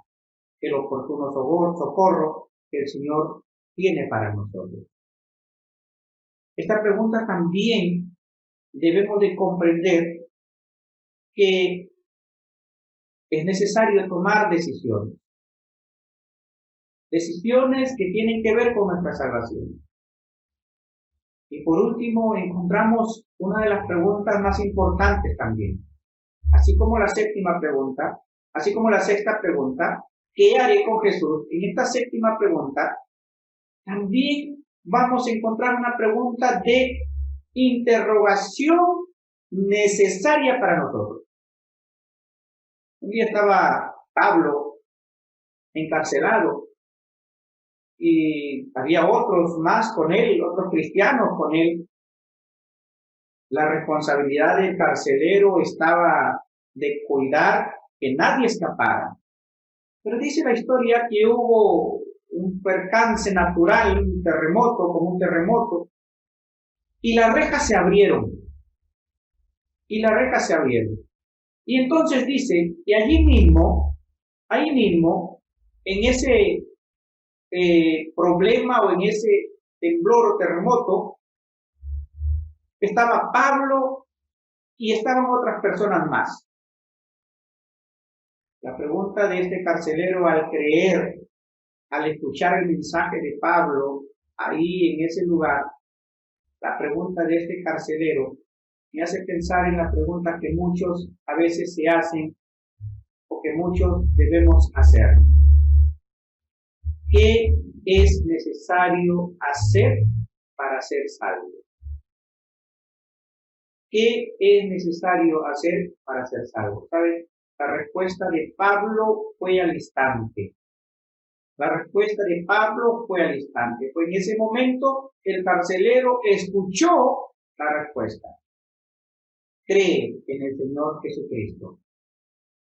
el oportuno socorro que el Señor tiene para nosotros. Esta pregunta también debemos de comprender que es necesario tomar decisiones. Decisiones que tienen que ver con nuestra salvación. Y por último, encontramos una de las preguntas más importantes también. Así como la séptima pregunta, así como la sexta pregunta, ¿qué haré con Jesús? En esta séptima pregunta, también vamos a encontrar una pregunta de interrogación necesaria para nosotros. Un día estaba Pablo encarcelado y había otros más con él, otros cristianos con él. La responsabilidad del carcelero estaba de cuidar que nadie escapara. Pero dice la historia que hubo un percance natural, un terremoto, como un terremoto, y las rejas se abrieron. Y entonces dice que allí mismo ahí mismo, en ese problema o en ese temblor o terremoto, estaba Pablo y estaban otras personas más. La pregunta de este carcelero al creer, al escuchar el mensaje de Pablo ahí en ese lugar, la pregunta de este carcelero me hace pensar en la pregunta que muchos a veces se hacen o que muchos debemos hacer. ¿Qué es necesario hacer para ser salvo? ¿Qué es necesario hacer para ser salvo? ¿Sabe? La respuesta de Pablo fue al instante. La respuesta de Pablo fue al instante. Fue en ese momento el carcelero escuchó la respuesta. Cree en el Señor Jesucristo.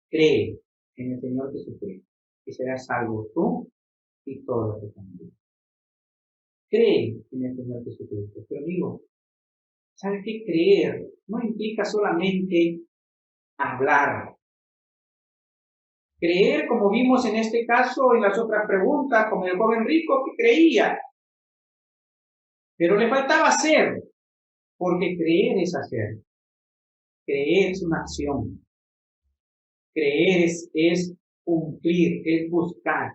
Cree en el Señor Jesucristo y serás salvo tú y toda tu familia. Cree en el Señor Jesucristo. Pero amigo, ¿sabe qué? Creer no implica solamente hablar. Creer, como vimos en este caso, en las otras preguntas, como el joven rico que creía. Pero le faltaba hacer, porque creer es hacer. Creer es una acción. Creer es cumplir, es buscar.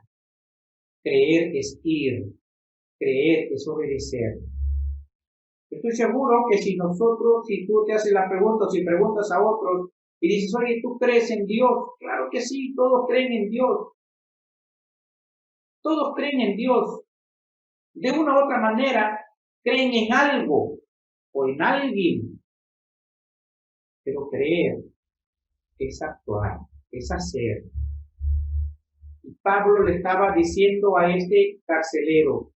Creer es ir. Creer es obedecer. Estoy seguro que si tú te haces la pregunta, o si preguntas a otros, y dices, oye, ¿tú crees en Dios? Claro que sí, todos creen en Dios. Todos creen en Dios. De una u otra manera, creen en algo o en alguien. Pero creer es actuar, es hacer. Y Pablo le estaba diciendo a este carcelero,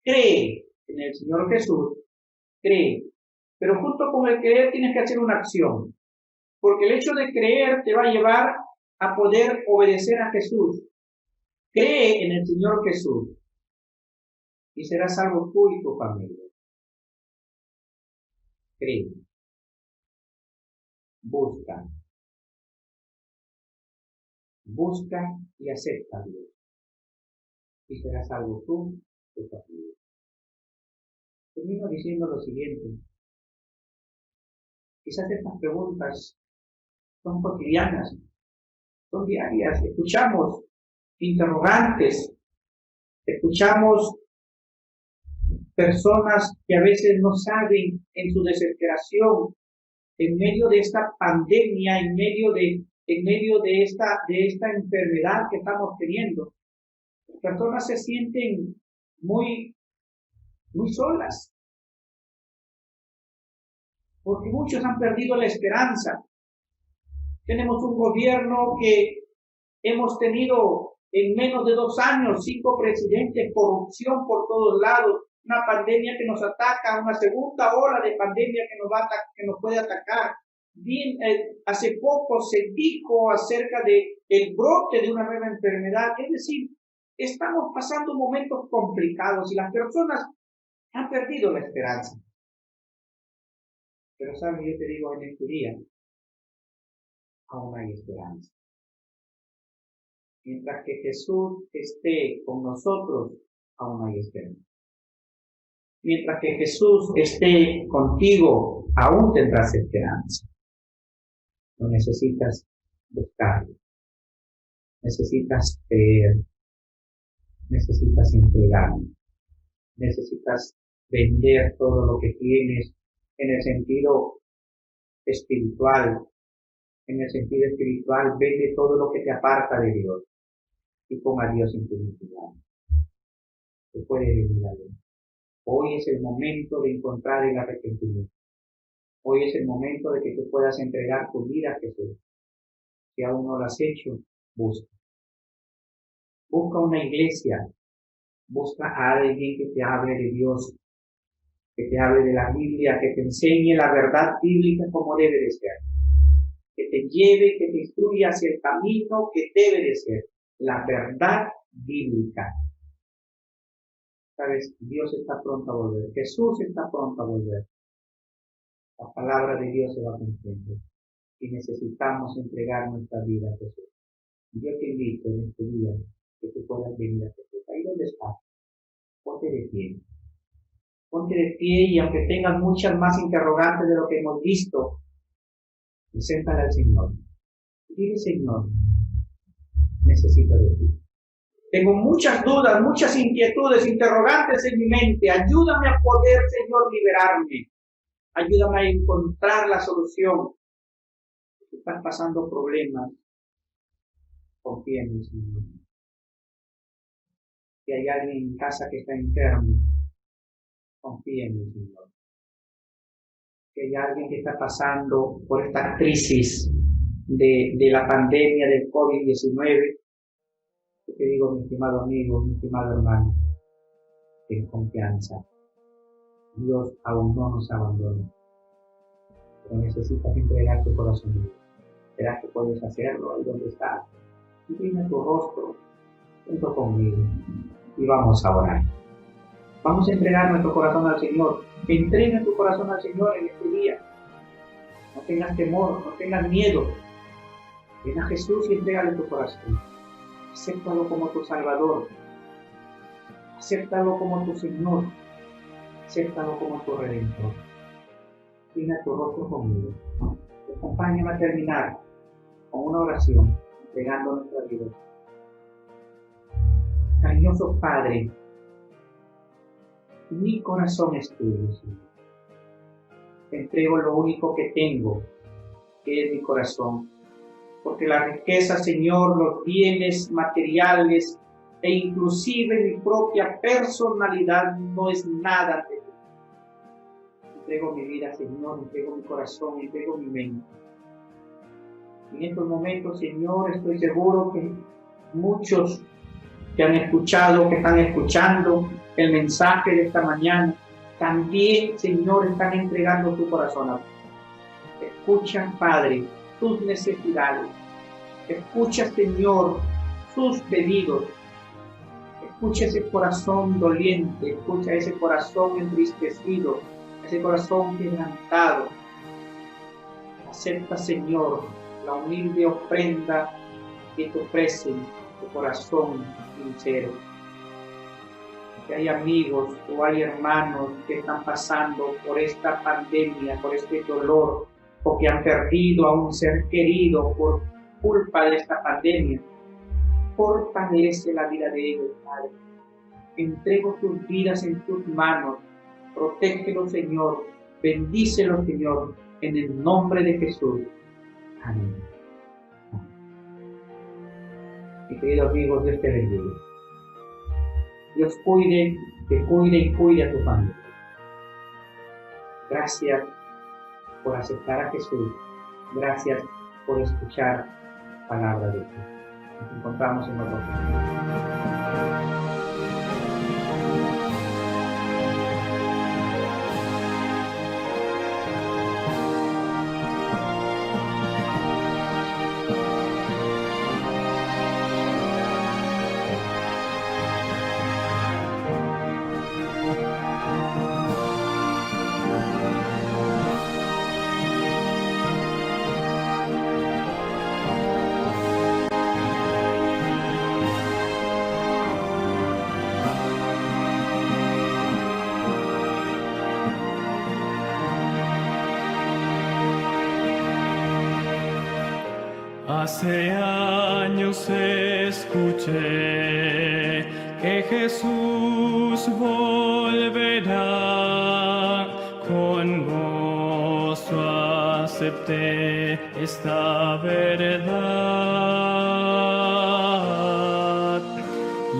cree en el Señor Jesús, cree. Pero junto con el creer tienes que hacer una acción. Porque el hecho de creer te va a llevar a poder obedecer a Jesús. Cree en el Señor Jesús y serás salvo tú y tu familia. Cree. Busca. Busca y acepta a Dios. Y serás salvo tú y tu familia. Termino diciendo lo siguiente. Quizás estas preguntas son cotidianas, son diarias. Escuchamos interrogantes, escuchamos personas que a veces no saben en su desesperación, en medio de esta pandemia, en medio de esta enfermedad que estamos teniendo. Las personas se sienten muy solas, porque muchos han perdido la esperanza. Tenemos un gobierno que hemos tenido en menos de 2 años, 5 presidentes, corrupción por todos lados, una pandemia que nos ataca, una segunda ola de pandemia que nos puede atacar. Bien, hace poco se dijo acerca del brote de una nueva enfermedad. Es decir, estamos pasando momentos complicados y las personas han perdido la esperanza. Pero sabes, yo te digo en este día, aún hay esperanza. Mientras que Jesús esté con nosotros, aún hay esperanza. Mientras que Jesús esté contigo, aún tendrás esperanza. No necesitas buscarlo. Necesitas creer. Necesitas entregar. Necesitas vender todo lo que tienes en el sentido espiritual. En el sentido espiritual, vende todo lo que te aparta de Dios y pon a Dios en tu lugar. Se puede venir a Dios. Hoy es el momento de encontrar el arrepentimiento. Hoy es el momento de que tú puedas entregar tu vida a Jesús. Si aún no lo has hecho, busca. Busca una iglesia. Busca a alguien que te hable de Dios, que te hable de la Biblia, que te enseñe la verdad bíblica como debe de ser. Que te lleve, que te instruya hacia el camino que debe de ser, la verdad bíblica. ¿Sabes? Dios está pronto a volver. Jesús está pronto a volver. La palabra de Dios se va cumpliendo. Y necesitamos entregar nuestra vida a Jesús. Yo te invito en este día que tú puedas venir a Jesús. Ahí donde estás, ponte de pie. Ponte de pie y aunque tengas muchas más interrogantes de lo que hemos visto, preséntale al Señor. Dile, Señor, necesito de ti. Tengo muchas dudas, muchas inquietudes, interrogantes en mi mente. Ayúdame a poder, Señor, liberarme. Ayúdame a encontrar la solución. Si estás pasando problemas, confía en el Señor. Si hay alguien en casa que está enfermo, confía en el Señor. Si hay alguien que está pasando por esta crisis de la pandemia del COVID-19, yo te digo, mi estimado amigo, mi estimado hermano, ten confianza. Dios aún no nos abandona. Pero necesitas entregar tu corazón a Dios. Verás que puedes hacerlo ahí donde estás. Inclina tu rostro junto conmigo y vamos a orar. Vamos a entregar nuestro corazón al Señor. Entrega tu corazón al Señor en este día. No tengas temor, no tengas miedo. Ven a Jesús y entrégale tu corazón. Acéptalo como tu Salvador. Acéptalo como tu Señor. Acéptalo como tu Redentor. Inclina tu rostro conmigo. Acompáñame a terminar con una oración, entregando nuestra vida. Cariñoso Padre, mi corazón es tuyo, Señor. Te entrego lo único que tengo, que es mi corazón. Porque la riqueza, Señor, los bienes materiales e inclusive mi propia personalidad no es nada ante ti. Entrego mi vida, Señor, entrego mi corazón, entrego mi mente. En estos momentos, Señor, estoy seguro que muchos que han escuchado, que están escuchando el mensaje de esta mañana, también, Señor, están entregando su corazón a ti. Escuchan, Padre, sus necesidades. Escucha, Señor, sus pedidos. Escucha ese corazón doliente, escucha ese corazón entristecido, ese corazón quebrantado. Acepta, Señor, la humilde ofrenda que te ofrecen tu corazón sincero. Que hay amigos o hay hermanos que están pasando por esta pandemia, por este dolor, o que han perdido a un ser querido por culpa de esta pandemia. Fortalece la vida de ellos, Padre. Entrego sus vidas en tus manos. Protégelos, Señor. Bendícelos, Señor, en el nombre de Jesús. Amén. Mi querido amigo, Dios te bendiga. Dios te cuide y cuide a tu familia. Gracias por aceptar a Jesús. Gracias por escuchar palabra de Dios. Nos encontramos en otro video. Hace años escuché que Jesús volverá, con gozo acepté esta verdad.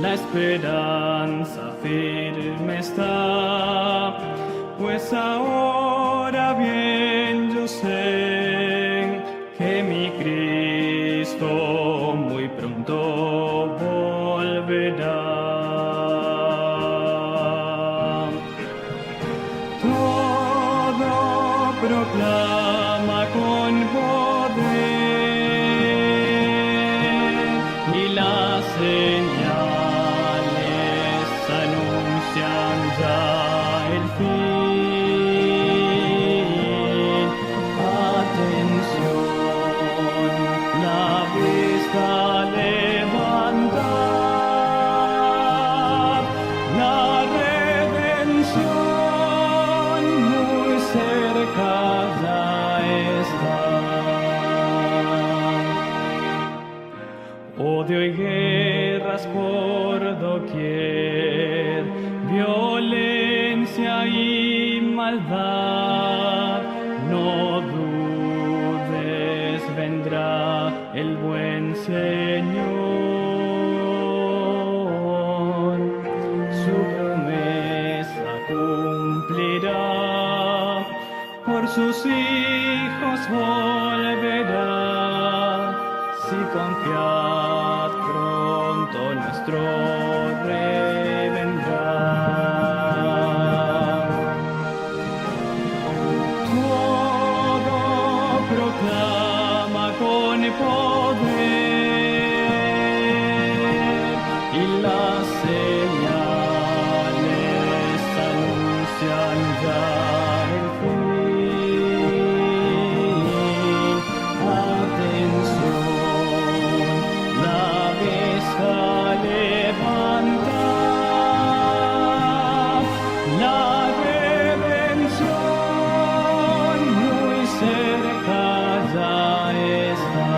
La esperanza firme está, pues ahora bien yo sé que mi Cristo muy pronto volverá. Todo proclama con poder y las señales anuncian ya el fin. Atención, la vista guerras por doquier, violencia y maldad. No dudes, vendrá el buen Señor. Su promesa cumplirá, por sus hijos volverá. Si confiad, pronto nuestro Rey vendrá. Todo proclama con poder, y las señales anuncian ya el fin. Atención, la bestia levanta, la redención muy cerca ya está.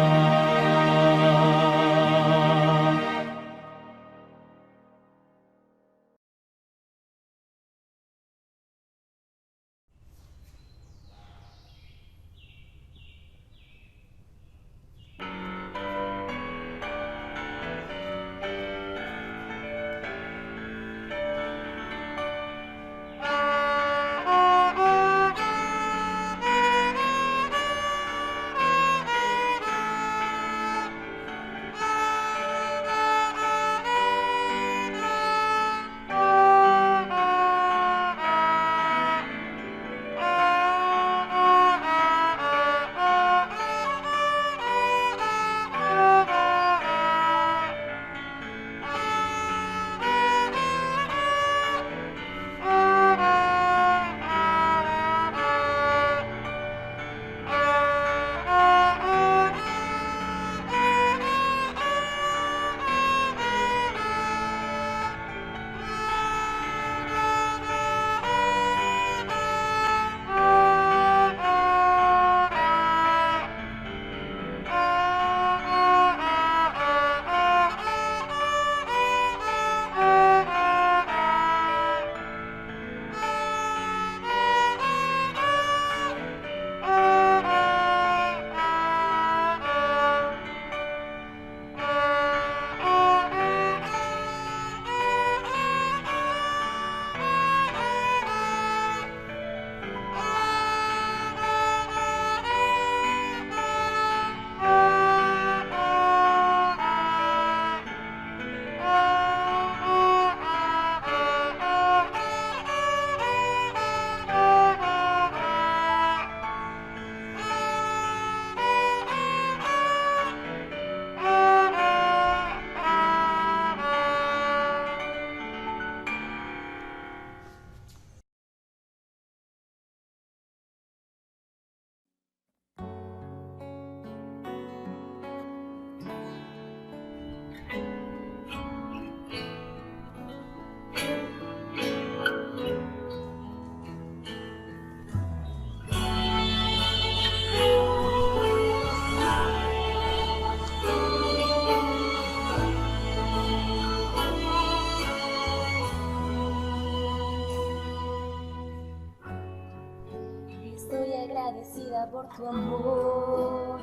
agradecida por tu amor,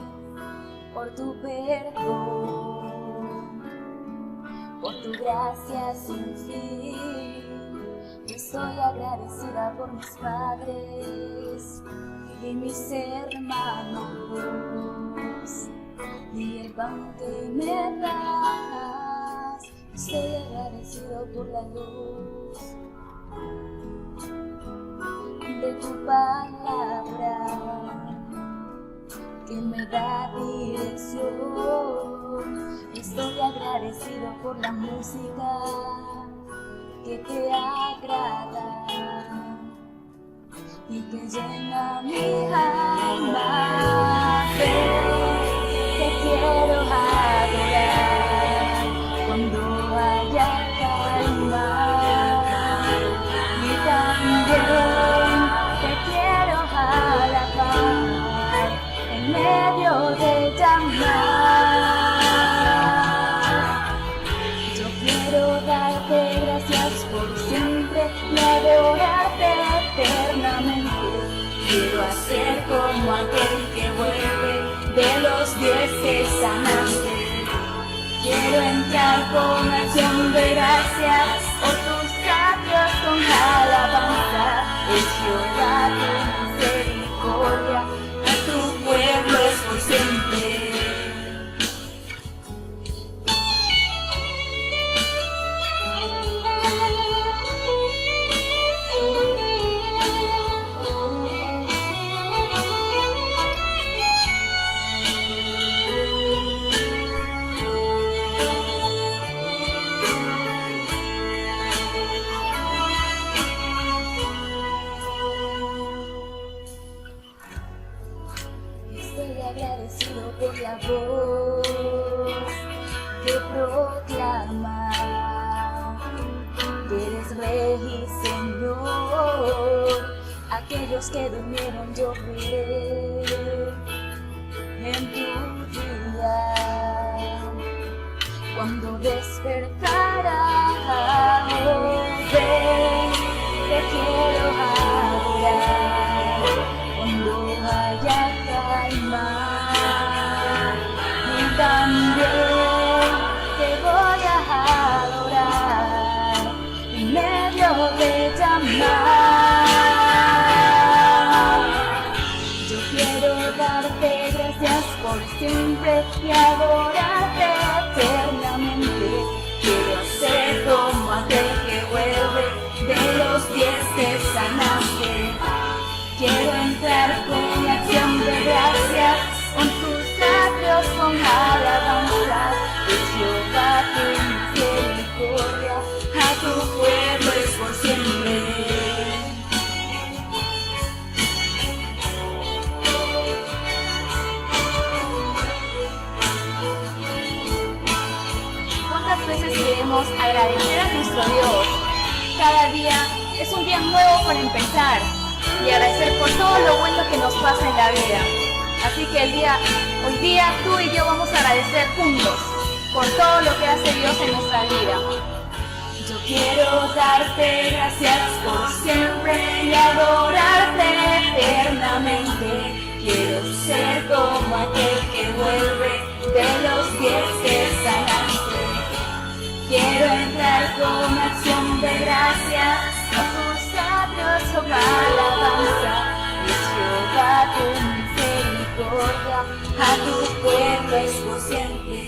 por tu perdón, por tu gracia sin fin. Yo estoy agradecida por mis padres y mis hermanos y el pan que me das. Estoy agradecido por la luz de tu palabra que me da dirección. Estoy agradecido por la música que te agrada y que llena mi alma. Te quiero adorar cuando haya calma, y también te quiero alabar en medio de llamar. y adorarte eternamente. Quiero hacer como aquel que vuelve de los 10 que sanaste. Quiero entrar con acción de gracias por tus atrios con alabanza. Es Jehová tu misericordia, a tu pueblo es por siempre. Estoy agradecido por la voz que proclama que eres Rey y Señor. Aquellos que durmieron yo veré en tu día cuando despertará. Ven, te quiero adorar cuando haya calma, y también te voy a adorar en medio de llamar. Yo quiero darte gracias por siempre y adorarte eternamente. Quiero ser como aquel que vuelve de los 10 que sanaste. Quiero entrar con acción de gracias, con tus atrios con alabanza. Es Jehová tu misericordia, a tu pueblo es por siempre. ¿Cuántas veces queremos agradecer a nuestro Dios? Cada día es un día nuevo para empezar y agradecer por todo lo bueno que nos pasa en la vida. Así que hoy día tú y yo vamos a agradecer juntos por todo lo que hace Dios en nuestra vida. Yo quiero darte gracias por siempre y adorarte eternamente. Quiero ser como aquel que vuelve de los 10 que sanaste. Quiero entrar con acción de gracias a tus atrios con alabanza. Es Jehová tu misericordia, a tu pueblo es por siempre.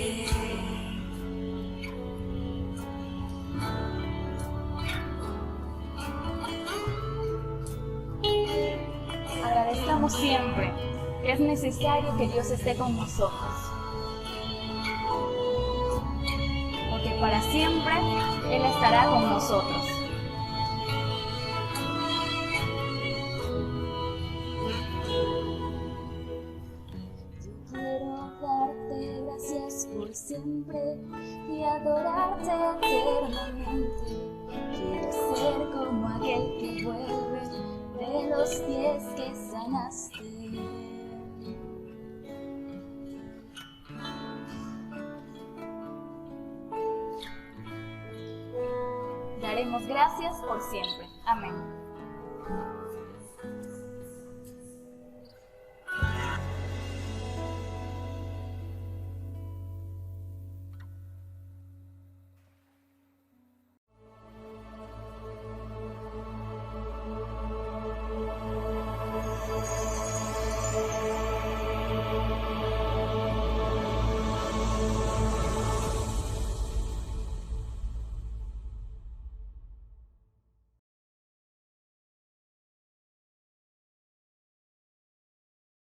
Agradezcamos siempre. Es necesario que Dios esté con nosotros, porque para siempre Él estará con nosotros. Quiero darte gracias por siempre y adorarte eternamente. Quiero ser como aquel que vuelve de los 10 que sanaste. Daremos gracias por siempre. Amén.